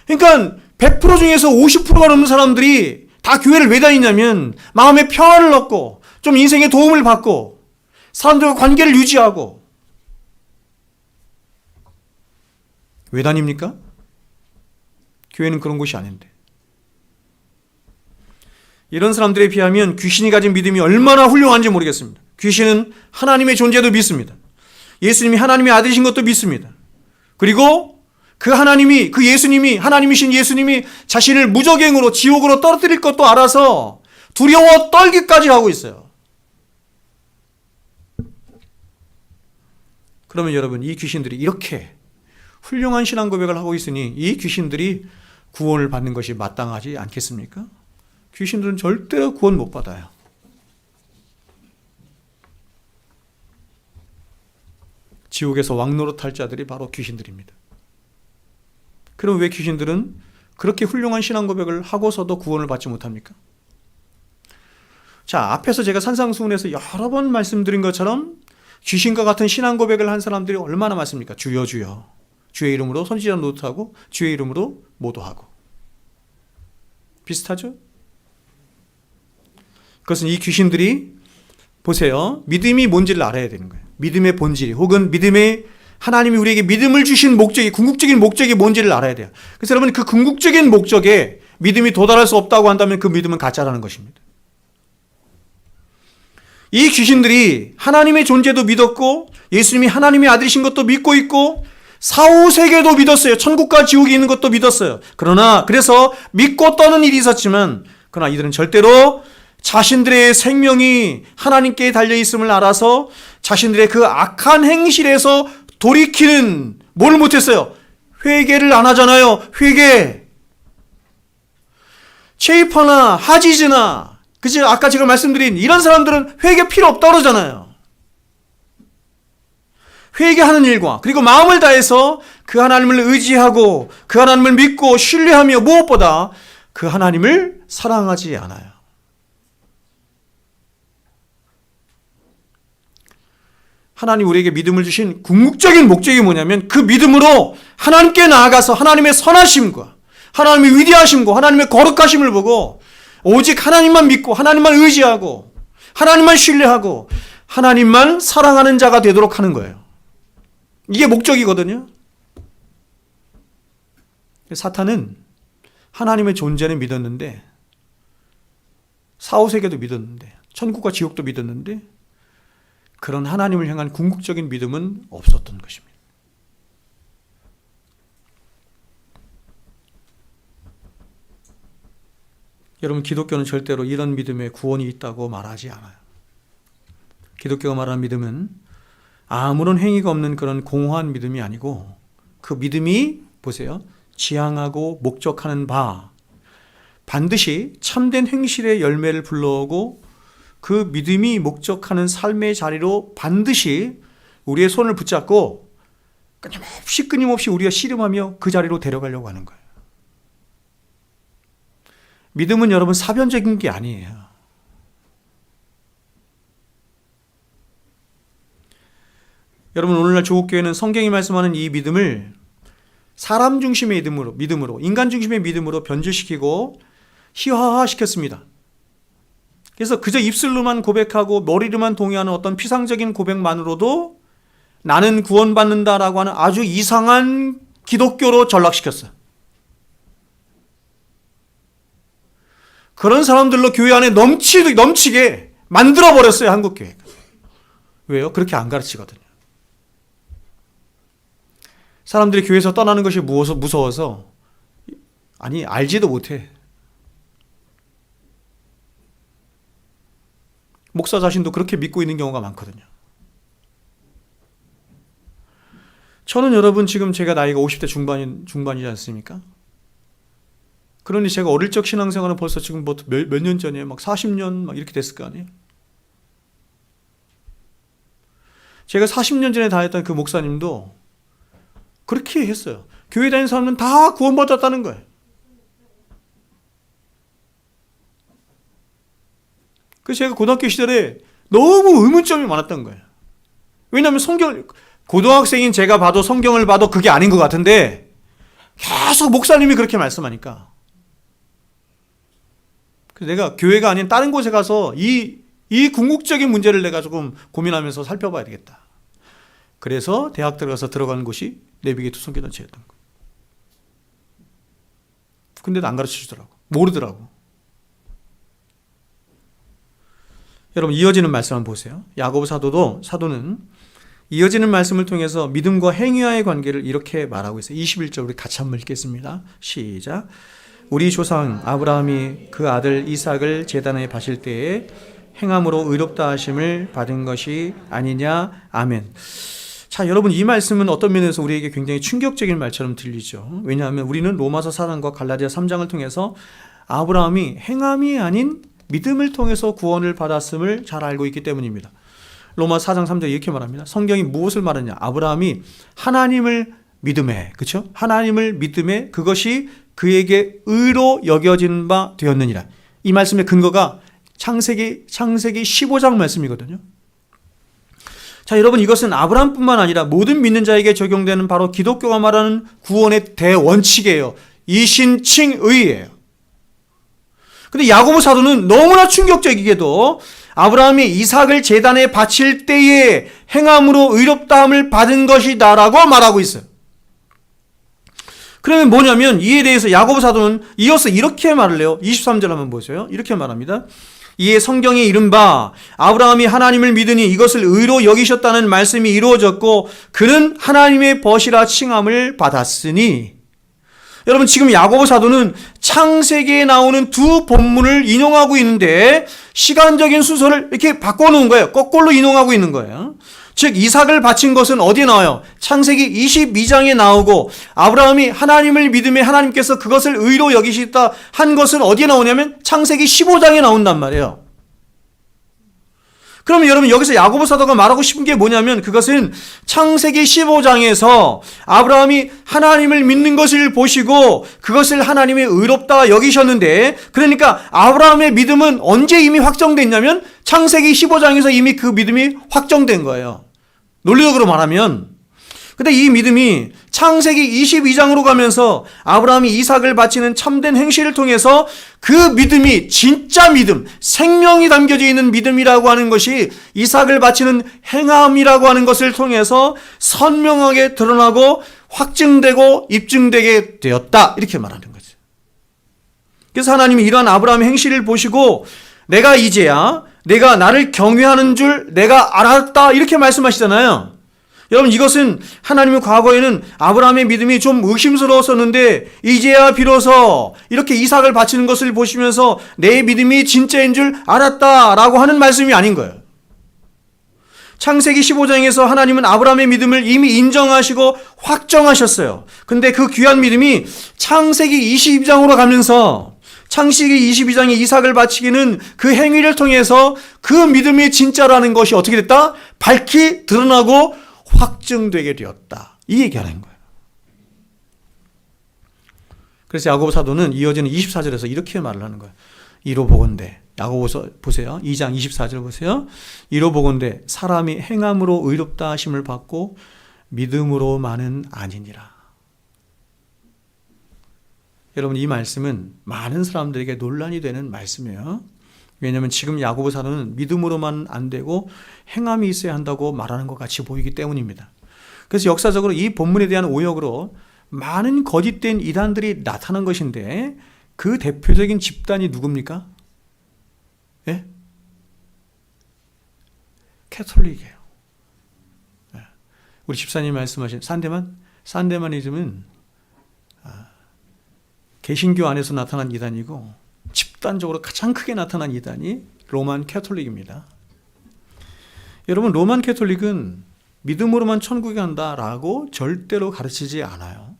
그러니까 100% 중에서 50%가 넘는 사람들이 다 교회를 왜 다니냐면 마음의 평안을 얻고 좀 인생에 도움을 받고 사람들과 관계를 유지하고. 왜 다닙니까? 교회는 그런 곳이 아닌데. 이런 사람들에 비하면 귀신이 가진 믿음이 얼마나 훌륭한지 모르겠습니다. 귀신은 하나님의 존재도 믿습니다. 예수님이 하나님의 아들이신 것도 믿습니다. 그리고 그 하나님이, 그 예수님이, 하나님이신 예수님이 자신을 무저갱으로 지옥으로 떨어뜨릴 것도 알아서 두려워 떨기까지 하고 있어요. 그러면 여러분, 이 귀신들이 이렇게 훌륭한 신앙 고백을 하고 있으니 이 귀신들이 구원을 받는 것이 마땅하지 않겠습니까? 귀신들은 절대로 구원 못 받아요. 지옥에서 왕노릇할 자들이 바로 귀신들입니다. 그럼 왜 귀신들은 그렇게 훌륭한 신앙 고백을 하고서도 구원을 받지 못합니까? 자, 앞에서 제가 산상수훈에서 여러 번 말씀드린 것처럼 귀신과 같은 신앙 고백을 한 사람들이 얼마나 많습니까? 주여 주여. 주의 이름으로 선지자 노릇하고 주의 이름으로 모도하고. 비슷하죠? 그것은 이 귀신들이 보세요. 믿음이 뭔지를 알아야 되는 거예요. 믿음의 본질 혹은 믿음의 하나님이 우리에게 믿음을 주신 목적이, 궁극적인 목적이 뭔지를 알아야 돼요. 그래서 여러분, 그 궁극적인 목적에 믿음이 도달할 수 없다고 한다면 그 믿음은 가짜라는 것입니다. 이 귀신들이 하나님의 존재도 믿었고 예수님이 하나님의 아들이신 것도 믿고 있고 사후세계도 믿었어요. 천국과 지옥이 있는 것도 믿었어요. 그래서 믿고 떠는 일이 있었지만 그러나 이들은 절대로 자신들의 생명이 하나님께 달려있음을 알아서 자신들의 그 악한 행실에서 돌이키는 뭘 못했어요? 회개를 안 하잖아요. 회개. 체이퍼나 하지즈나, 그치? 아까 제가 말씀드린 이런 사람들은 회개 필요 없다고 그러잖아요. 회개하는 일과 그리고 마음을 다해서 그 하나님을 의지하고 그 하나님을 믿고 신뢰하며 무엇보다 그 하나님을 사랑하지 않아요. 하나님 우리에게 믿음을 주신 궁극적인 목적이 뭐냐면 그 믿음으로 하나님께 나아가서 하나님의 선하심과 하나님의 위대하심과 하나님의 거룩하심을 보고 오직 하나님만 믿고 하나님만 의지하고 하나님만 신뢰하고 하나님만 사랑하는 자가 되도록 하는 거예요. 이게 목적이거든요. 사탄은 하나님의 존재는 믿었는데 사후세계도 믿었는데 천국과 지옥도 믿었는데 그런 하나님을 향한 궁극적인 믿음은 없었던 것입니다. 여러분, 기독교는 절대로 이런 믿음에 구원이 있다고 말하지 않아요. 기독교가 말하는 믿음은 아무런 행위가 없는 그런 공허한 믿음이 아니고 그 믿음이 보세요. 지향하고 목적하는 바 반드시 참된 행실의 열매를 불러오고 그 믿음이 목적하는 삶의 자리로 반드시 우리의 손을 붙잡고 끊임없이 우리가 씨름하며 그 자리로 데려가려고 하는 거예요. 믿음은 여러분 사변적인 게 아니에요. 여러분, 오늘날 조국교회는 성경이 말씀하는 이 믿음을 사람 중심의 믿음으로 인간 중심의 믿음으로 변질시키고 희화화시켰습니다. 그래서 그저 입술로만 고백하고 머리로만 동의하는 어떤 피상적인 고백만으로도 나는 구원받는다라고 하는 아주 이상한 기독교로 전락시켰어요. 그런 사람들로 교회 안에 넘치게 만들어버렸어요, 한국교회가. 왜요? 그렇게 안 가르치거든요. 사람들이 교회에서 떠나는 것이 무서워서 알지도 못해. 목사 자신도 그렇게 믿고 있는 경우가 많거든요. 저는 여러분 지금 제가 나이가 50대 중반이지 않습니까? 그러니 제가 어릴 적 신앙생활은 벌써 지금 몇 년 전이에요. 막 40년 막 이렇게 됐을 거 아니에요? 제가 40년 전에 다녔던 그 목사님도 그렇게 했어요. 교회 다니는 사람은 다 구원받았다는 거예요. 그래서 제가 고등학교 시절에 너무 의문점이 많았던 거예요. 왜냐하면 고등학생인 제가 봐도 성경을 봐도 그게 아닌 것 같은데 계속 목사님이 그렇게 말씀하니까 그래서 내가 교회가 아닌 다른 곳에 가서 이 궁극적인 문제를 내가 조금 고민하면서 살펴봐야 되겠다. 그래서 대학 들어간 곳이 내비게이터 성교단체였던 거예요. 근데도 안 가르쳐 주더라고. 모르더라고. 여러분, 이어지는 말씀 한번 보세요. 야고보 사도는 이어지는 말씀을 통해서 믿음과 행위와의 관계를 이렇게 말하고 있어요. 21절 우리 같이 한번 읽겠습니다. 시작. 우리 조상 아브라함이 그 아들 이삭을 제단에 바칠 때에 행함으로 의롭다 하심을 받은 것이 아니냐. 아멘. 자, 여러분, 이 말씀은 어떤 면에서 우리에게 굉장히 충격적인 말처럼 들리죠. 왜냐하면 우리는 로마서 4장과 갈라디아 3장을 통해서 아브라함이 행함이 아닌 믿음을 통해서 구원을 받았음을 잘 알고 있기 때문입니다. 로마 4장 3절 이렇게 말합니다. 성경이 무엇을 말하냐? 아브라함이 하나님을 믿음에, 그렇죠? 하나님을 믿음에 그것이 그에게 의로 여겨진 바 되었느니라. 이 말씀의 근거가 창세기 15장 말씀이거든요. 자, 여러분, 이것은 아브라함뿐만 아니라 모든 믿는 자에게 적용되는 바로 기독교가 말하는 구원의 대원칙이에요. 이신칭의예요. 근데 야고보 사도는 너무나 충격적이게도 아브라함이 이삭을 제단에 바칠 때에 행함으로 의롭다함을 받은 것이다라고 말하고 있어요. 그러면 뭐냐면 이에 대해서 야고보 사도는 이어서 이렇게 말을 해요. 23절 한번 보세요. 이렇게 말합니다. 이에 성경에 이른바 아브라함이 하나님을 믿으니 이것을 의로 여기셨다는 말씀이 이루어졌고 그는 하나님의 벗이라 칭함을 받았으니. 여러분, 지금 야고보 사도는 창세기에 나오는 두 본문을 인용하고 있는데 시간적인 순서를 이렇게 바꿔놓은 거예요. 거꾸로 인용하고 있는 거예요. 즉 이삭을 바친 것은 어디에 나와요? 창세기 22장에 나오고, 아브라함이 하나님을 믿음에 하나님께서 그것을 의로 여기시다 한 것은 어디에 나오냐면 창세기 15장에 나온단 말이에요. 그러면 여러분 여기서 야고보 사도가 말하고 싶은 게 뭐냐면, 그것은 창세기 15장에서 아브라함이 하나님을 믿는 것을 보시고 그것을 하나님이 의롭다 여기셨는데, 그러니까 아브라함의 믿음은 언제 이미 확정됐냐면 창세기 15장에서 이미 그 믿음이 확정된 거예요. 논리적으로 말하면. 근데 이 믿음이 창세기 22장으로 가면서 아브라함이 이삭을 바치는 참된 행실을 통해서 그 믿음이 진짜 믿음, 생명이 담겨져 있는 믿음이라고 하는 것이 이삭을 바치는 행함이라고 하는 것을 통해서 선명하게 드러나고 확증되고 입증되게 되었다, 이렇게 말하는 거죠. 그래서 하나님이 이러한 아브라함의 행실을 보시고 내가 이제야 내가 나를 경외하는 줄 내가 알았다, 이렇게 말씀하시잖아요. 여러분, 이것은 하나님의 과거에는 아브라함의 믿음이 좀 의심스러웠었는데 이제야 비로소 이렇게 이삭을 바치는 것을 보시면서 내 믿음이 진짜인 줄 알았다라고 하는 말씀이 아닌 거예요. 창세기 15장에서 하나님은 아브라함의 믿음을 이미 인정하시고 확정하셨어요. 근데 그 귀한 믿음이 창세기 22장으로 가면서 창세기 22장에 이삭을 바치기는 그 행위를 통해서 그 믿음이 진짜라는 것이 어떻게 됐다? 밝히 드러나고 확증되게 되었다, 이 얘기하는 거예요. 그래서 야고보 사도는 이어지는 24절에서 이렇게 말을 하는 거예요. 이로 보건대, 야고보서 보세요. 2장 24절 보세요. 이로 보건대 사람이 행함으로 의롭다 하심을 받고 믿음으로만은 아니니라. 여러분, 이 말씀은 많은 사람들에게 논란이 되는 말씀이에요. 왜냐하면 지금 야고보 사도는 믿음으로만 안 되고 행함이 있어야 한다고 말하는 것 같이 보이기 때문입니다. 그래서 역사적으로 이 본문에 대한 오역으로 많은 거짓된 이단들이 나타난 것인데, 그 대표적인 집단이 누굽니까? 예? 캐톨릭이에요. 우리 집사님 말씀하신 산데마니즘은 개신교 안에서 나타난 이단이고, 집단적으로 가장 크게 나타난 이단이 로만 캐톨릭입니다. 여러분, 로만 캐톨릭은 믿음으로만 천국에 간다라고 절대로 가르치지 않아요.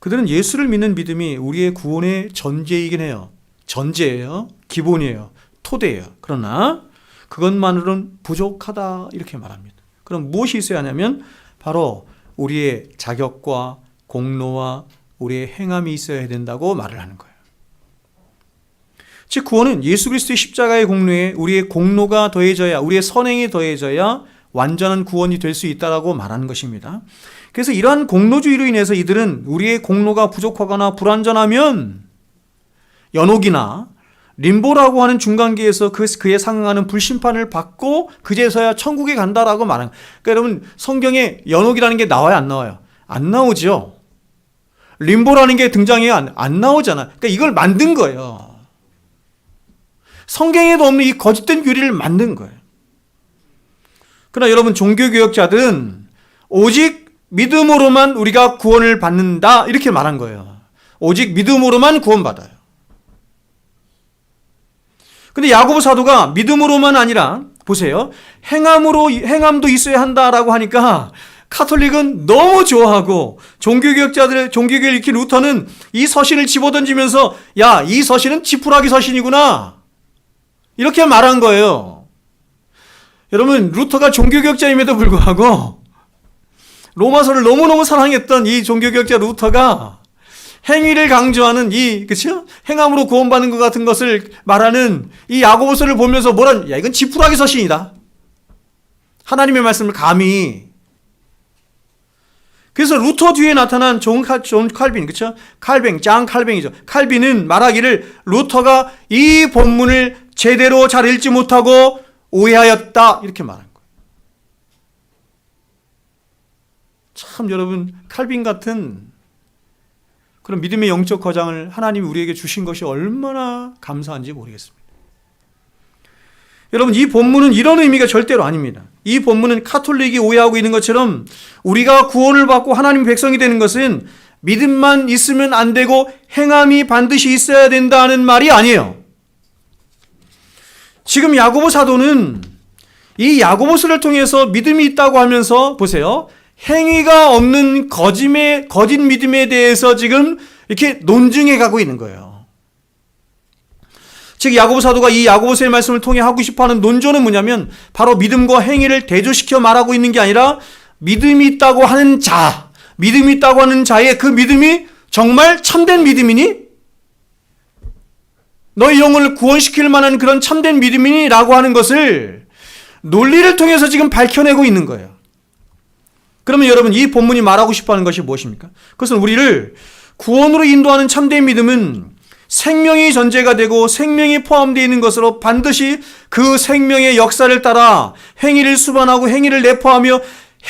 그들은 예수를 믿는 믿음이 우리의 구원의 전제이긴 해요. 전제예요. 기본이에요. 토대예요. 그러나 그것만으로는 부족하다, 이렇게 말합니다. 그럼 무엇이 있어야 하냐면 바로 우리의 자격과 공로와 우리의 행함이 있어야 된다고 말을 하는 거예요. 즉 구원은 예수 그리스도의 십자가의 공로에 우리의 공로가 더해져야, 우리의 선행이 더해져야 완전한 구원이 될 수 있다라고 말하는 것입니다. 그래서 이러한 공로주의로 인해서 이들은 우리의 공로가 부족하거나 불완전하면 연옥이나 림보라고 하는 중간계에서 그에 상응하는 불심판을 받고 그제서야 천국에 간다라고 말하는 거예요. 그러니까 여러분, 성경에 연옥이라는 게 나와요, 안 나와요? 안 나오죠. 림보라는 게 등장해요, 안 나오잖아. 그러니까 이걸 만든 거예요. 성경에도 없는 이 거짓된 교리를 만든 거예요. 그러나 여러분, 종교개혁자들은 오직 믿음으로만 우리가 구원을 받는다, 이렇게 말한 거예요. 오직 믿음으로만 구원받아요. 근데 야고보 사도가 믿음으로만 아니라, 보세요, 행함도 있어야 한다라고 하니까 카톨릭은 너무 좋아하고, 종교개혁을 일으킨 루터는 이 서신을 집어던지면서 야, 이 서신은 지푸라기 서신이구나, 이렇게 말한 거예요. 여러분, 루터가 종교개혁자임에도 불구하고 로마서를 너무너무 사랑했던 이 종교개혁자 루터가 행위를 강조하는 그쵸? 행함으로 구원받는 것 같은 것을 말하는 이 야고보서를 보면서 야, 이건 지푸라기 서신이다, 하나님의 말씀을 감히. 그래서 루터 뒤에 나타난 존 칼빈, 그쵸? 짱 칼뱅이죠. 칼빈은 말하기를 루터가 이 본문을 제대로 잘 읽지 못하고 오해하였다, 이렇게 말한 거예요. 참 여러분, 칼빈 같은 그런 믿음의 영적 거장을 하나님이 우리에게 주신 것이 얼마나 감사한지 모르겠습니다. 여러분, 이 본문은 이런 의미가 절대로 아닙니다. 이 본문은 카톨릭이 오해하고 있는 것처럼 우리가 구원을 받고 하나님의 백성이 되는 것은 믿음만 있으면 안 되고 행함이 반드시 있어야 된다는 말이 아니에요. 지금 야고보 사도는 이 야고보서를 통해서 믿음이 있다고 하면서 보세요. 행위가 없는 거짓 믿음에 대해서 지금 이렇게 논증해 가고 있는 거예요. 즉 야고보 사도가 이 야고보서의 말씀을 통해 하고 싶어하는 논조는 뭐냐면 바로 믿음과 행위를 대조시켜 말하고 있는 게 아니라 믿음이 있다고 하는 자, 믿음이 있다고 하는 자의 그 믿음이 정말 참된 믿음이니? 너의 영혼을 구원시킬 만한 그런 참된 믿음이니? 라고 하는 것을 논리를 통해서 지금 밝혀내고 있는 거예요. 그러면 여러분 이 본문이 말하고 싶어하는 것이 무엇입니까? 그것은 우리를 구원으로 인도하는 참된 믿음은 생명이 전제가 되고 생명이 포함되어 있는 것으로 반드시 그 생명의 역사를 따라 행위를 수반하고 행위를 내포하며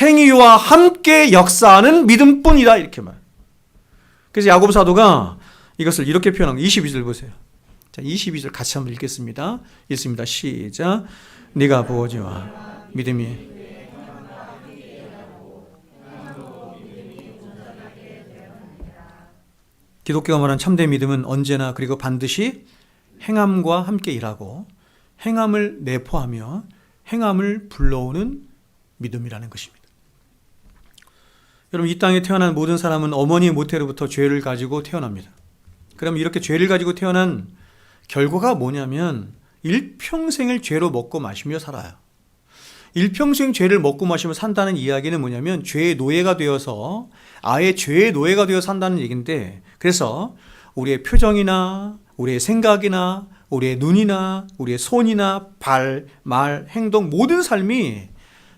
행위와 함께 역사하는 믿음뿐이다 이렇게 말. 그래서 야고보 사도가 이것을 이렇게 표현한 거예요. 22절 보세요. 자, 22절 같이 한번 읽겠습니다. 읽습니다. 시작. 네가 보지와 믿음이 기독교가 말하는 참된 믿음은 언제나 그리고 반드시 행함과 함께 일하고 행함을 내포하며 행함을 불러오는 믿음이라는 것입니다. 여러분 이 땅에 태어난 모든 사람은 어머니의 모태로부터 죄를 가지고 태어납니다. 그럼 이렇게 죄를 가지고 태어난 결과가 뭐냐면 일평생을 죄로 먹고 마시며 살아요. 일평생 죄를 먹고 마시며 산다는 이야기는 뭐냐면 죄의 노예가 되어서 아예 죄의 노예가 되어 산다는 얘기인데 그래서 우리의 표정이나 우리의 생각이나 우리의 눈이나 우리의 손이나 발, 말, 행동 모든 삶이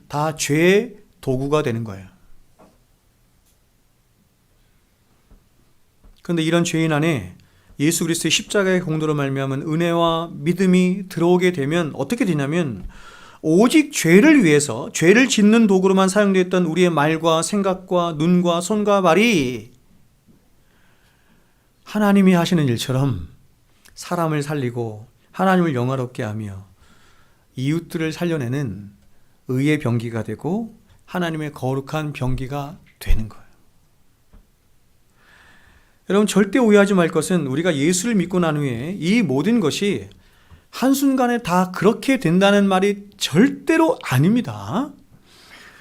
다 죄의 도구가 되는 거예요. 그런데 이런 죄인 안에 예수 그리스도의 십자가의 공로로 말미암은 은혜와 믿음이 들어오게 되면 어떻게 되냐면 오직 죄를 위해서 죄를 짓는 도구로만 사용되었던 우리의 말과 생각과 눈과 손과 발이 하나님이 하시는 일처럼 사람을 살리고 하나님을 영화롭게 하며 이웃들을 살려내는 의의 병기가 되고 하나님의 거룩한 병기가 되는 거예요. 여러분 절대 오해하지 말 것은 우리가 예수를 믿고 난 후에 이 모든 것이 한순간에 다 그렇게 된다는 말이 절대로 아닙니다.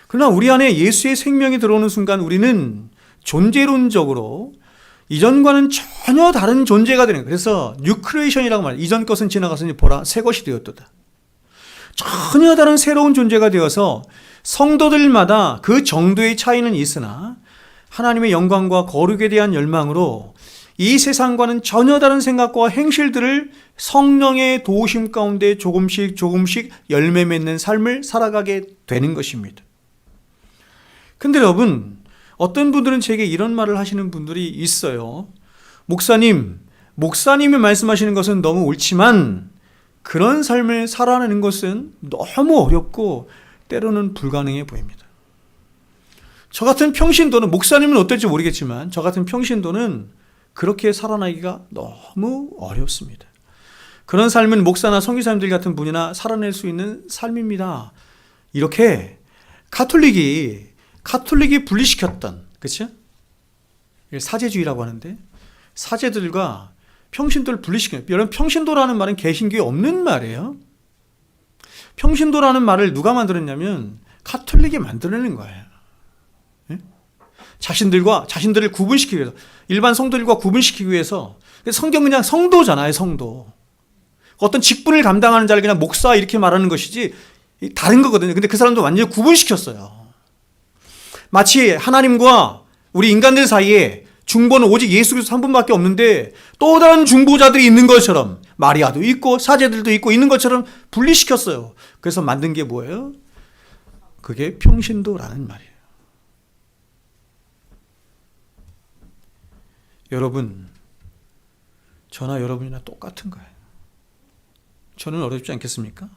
그러나 우리 안에 예수의 생명이 들어오는 순간 우리는 존재론적으로 이전과는 전혀 다른 존재가 되는 거예요. 그래서 뉴크리에이션이라고 말해요. 이전 것은 지나가서 보라 새 것이 되었도다. 전혀 다른 새로운 존재가 되어서 성도들마다 그 정도의 차이는 있으나 하나님의 영광과 거룩에 대한 열망으로 이 세상과는 전혀 다른 생각과 행실들을 성령의 도우심 가운데 조금씩 열매 맺는 삶을 살아가게 되는 것입니다. 근데 여러분 어떤 분들은 제게 이런 말을 하시는 분들이 있어요. 목사님이 말씀하시는 것은 너무 옳지만 그런 삶을 살아내는 것은 너무 어렵고 때로는 불가능해 보입니다. 저 같은 평신도는 목사님은 어떨지 모르겠지만 저 같은 평신도는 그렇게 살아나기가 너무 어렵습니다. 그런 삶은 목사나 선교사님들 같은 분이나 살아낼 수 있는 삶입니다. 이렇게 카톨릭이 분리시켰던, 그렇죠? 사제주의라고 하는데 사제들과 평신도를 분리시켜요. 여러분 평신도라는 말은 개신교에 없는 말이에요. 평신도라는 말을 누가 만들었냐면 카톨릭이 만들어낸 거예요. 자신들을 구분시키기 위해서, 일반 성도들과 구분시키기 위해서. 성경은 그냥 성도잖아요, 성도. 어떤 직분을 감당하는 자를 그냥 목사 이렇게 말하는 것이지 다른 거거든요. 근데 그 사람도 완전히 구분시켰어요. 마치 하나님과 우리 인간들 사이에 중보는 오직 예수 그리스도 한 분밖에 없는데 또 다른 중보자들이 있는 것처럼 마리아도 있고 사제들도 있고 있는 것처럼 분리시켰어요. 그래서 만든 게 뭐예요? 그게 평신도라는 말이에요. 여러분, 저나 여러분이나 똑같은 거예요. 저는 어렵지 않겠습니까?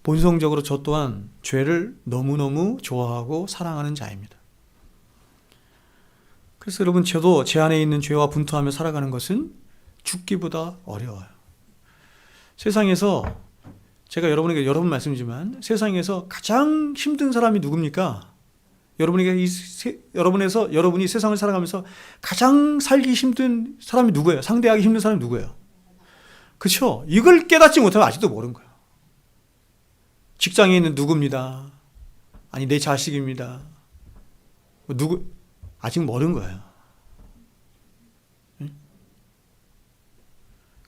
본성적으로 저 또한 죄를 너무너무 좋아하고 사랑하는 자입니다. 그래서 여러분, 저도 제 안에 있는 죄와 분투하며 살아가는 것은 죽기보다 어려워요. 세상에서 제가 여러분에게 여러 번 말씀드리지만 세상에서 가장 힘든 사람이 누굽니까? 여러분이 세상을 살아가면서 가장 살기 힘든 사람이 누구예요? 상대하기 힘든 사람이 누구예요? 그렇죠? 이걸 깨닫지 못하면 아직도 모르는 거예요. 직장에 있는 누구입니다. 아니 내 자식입니다. 누구 아직 모르는 거예요.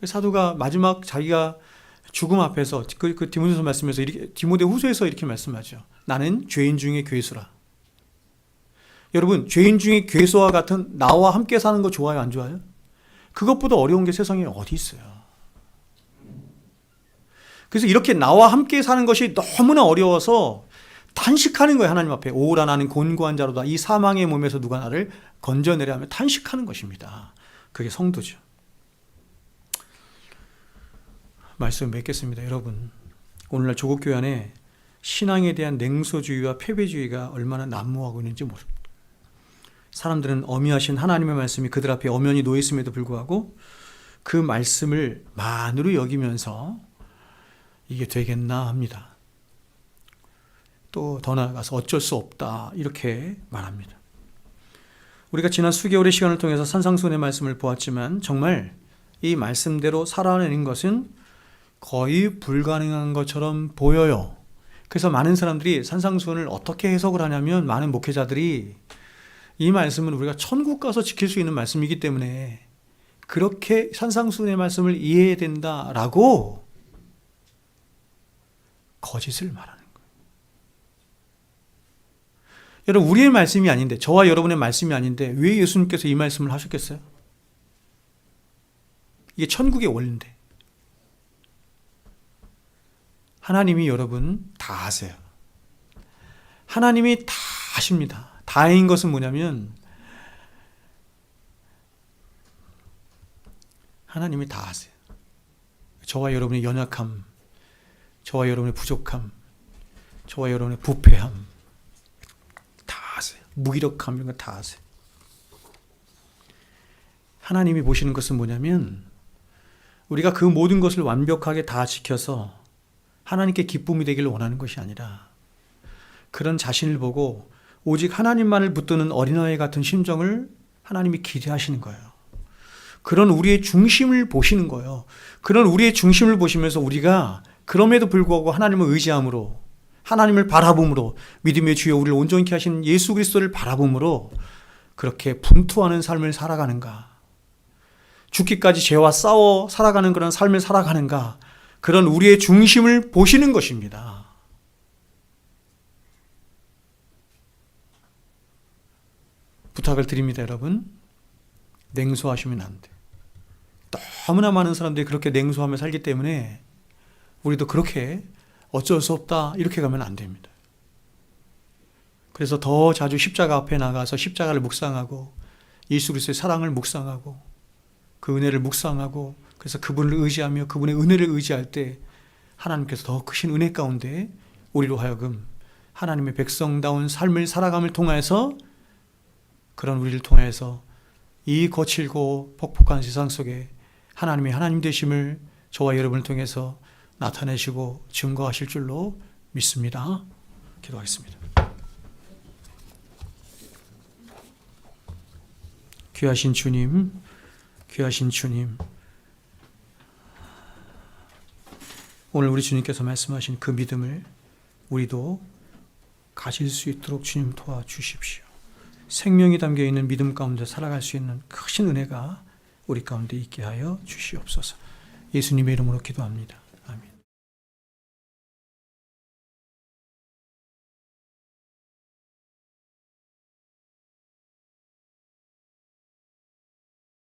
사도가 마지막 자기가 죽음 앞에서 그 디모데후서 말씀에서 이렇게 디모데후서에서 이렇게 말씀하죠. 나는 죄인 중에 괴수라. 여러분, 죄인 중에 괴수와 같은 나와 함께 사는 거 좋아요, 안 좋아요? 그것보다 어려운 게 세상에 어디 있어요? 그래서 이렇게 나와 함께 사는 것이 너무나 어려워서 탄식하는 거예요, 하나님 앞에. 오라 나는 곤고한 자로다. 이 사망의 몸에서 누가 나를 건져내려 하며 탄식하는 것입니다. 그게 성도죠. 말씀 맺겠습니다. 여러분, 오늘날 조국교회 안에 신앙에 대한 냉소주의와 패배주의가 얼마나 난무하고 있는지 모릅니다. 사람들은 어미하신 하나님의 말씀이 그들 앞에 엄연히 놓여 있음에도 불구하고 그 말씀을 만으로 여기면서 이게 되겠나 합니다. 또 더 나아가서 어쩔 수 없다 이렇게 말합니다. 우리가 지난 수개월의 시간을 통해서 산상수훈의 말씀을 보았지만 정말 이 말씀대로 살아내는 것은 거의 불가능한 것처럼 보여요. 그래서 많은 사람들이 산상수훈을 어떻게 해석을 하냐면 많은 목회자들이 이 말씀은 우리가 천국 가서 지킬 수 있는 말씀이기 때문에 그렇게 산상수훈의 말씀을 이해해야 된다라고 거짓을 말하는 거예요. 여러분, 우리의 말씀이 아닌데, 저와 여러분의 말씀이 아닌데 왜 예수님께서 이 말씀을 하셨겠어요? 이게 천국의 원리인데. 하나님이 여러분 다 아세요. 하나님이 다 아십니다. 다행인 것은 뭐냐면 하나님이 다 아세요. 저와 여러분의 연약함, 저와 여러분의 부족함, 저와 여러분의 부패함 다 아세요. 무기력함 이런 거 다 아세요. 하나님이 보시는 것은 뭐냐면 우리가 그 모든 것을 완벽하게 다 지켜서 하나님께 기쁨이 되기를 원하는 것이 아니라 그런 자신을 보고 오직 하나님만을 붙드는 어린아이 같은 심정을 하나님이 기대하시는 거예요. 그런 우리의 중심을 보시는 거예요. 그런 우리의 중심을 보시면서 우리가 그럼에도 불구하고 하나님을 의지함으로, 하나님을 바라봄으로, 믿음의 주여 우리를 온전케 하신 예수 그리스도를 바라봄으로 그렇게 분투하는 삶을 살아가는가, 죽기까지 죄와 싸워 살아가는 그런 삶을 살아가는가, 그런 우리의 중심을 보시는 것입니다. 부탁을 드립니다, 여러분. 냉소하시면 안 돼. 너무나 많은 사람들이 그렇게 냉소하며 살기 때문에 우리도 그렇게 어쩔 수 없다 이렇게 가면 안 됩니다. 그래서 더 자주 십자가 앞에 나가서 십자가를 묵상하고 예수 그리스도의 사랑을 묵상하고 그 은혜를 묵상하고 그래서 그분을 의지하며 그분의 은혜를 의지할 때 하나님께서 더 크신 은혜 가운데 우리로 하여금 하나님의 백성다운 삶을 살아감을 통해서 그런 우리를 통해서 이 거칠고 폭폭한 세상 속에 하나님의 하나님 되심을 저와 여러분을 통해서 나타내시고 증거하실 줄로 믿습니다. 기도하겠습니다. 귀하신 주님, 귀하신 주님, 오늘 우리 주님께서 말씀하신 그 믿음을 우리도 가질 수 있도록 주님 도와주십시오. 생명이 담겨있는 믿음 가운데 살아갈 수 있는 크신 은혜가 우리 가운데 있게 하여 주시옵소서. 예수님의 이름으로 기도합니다.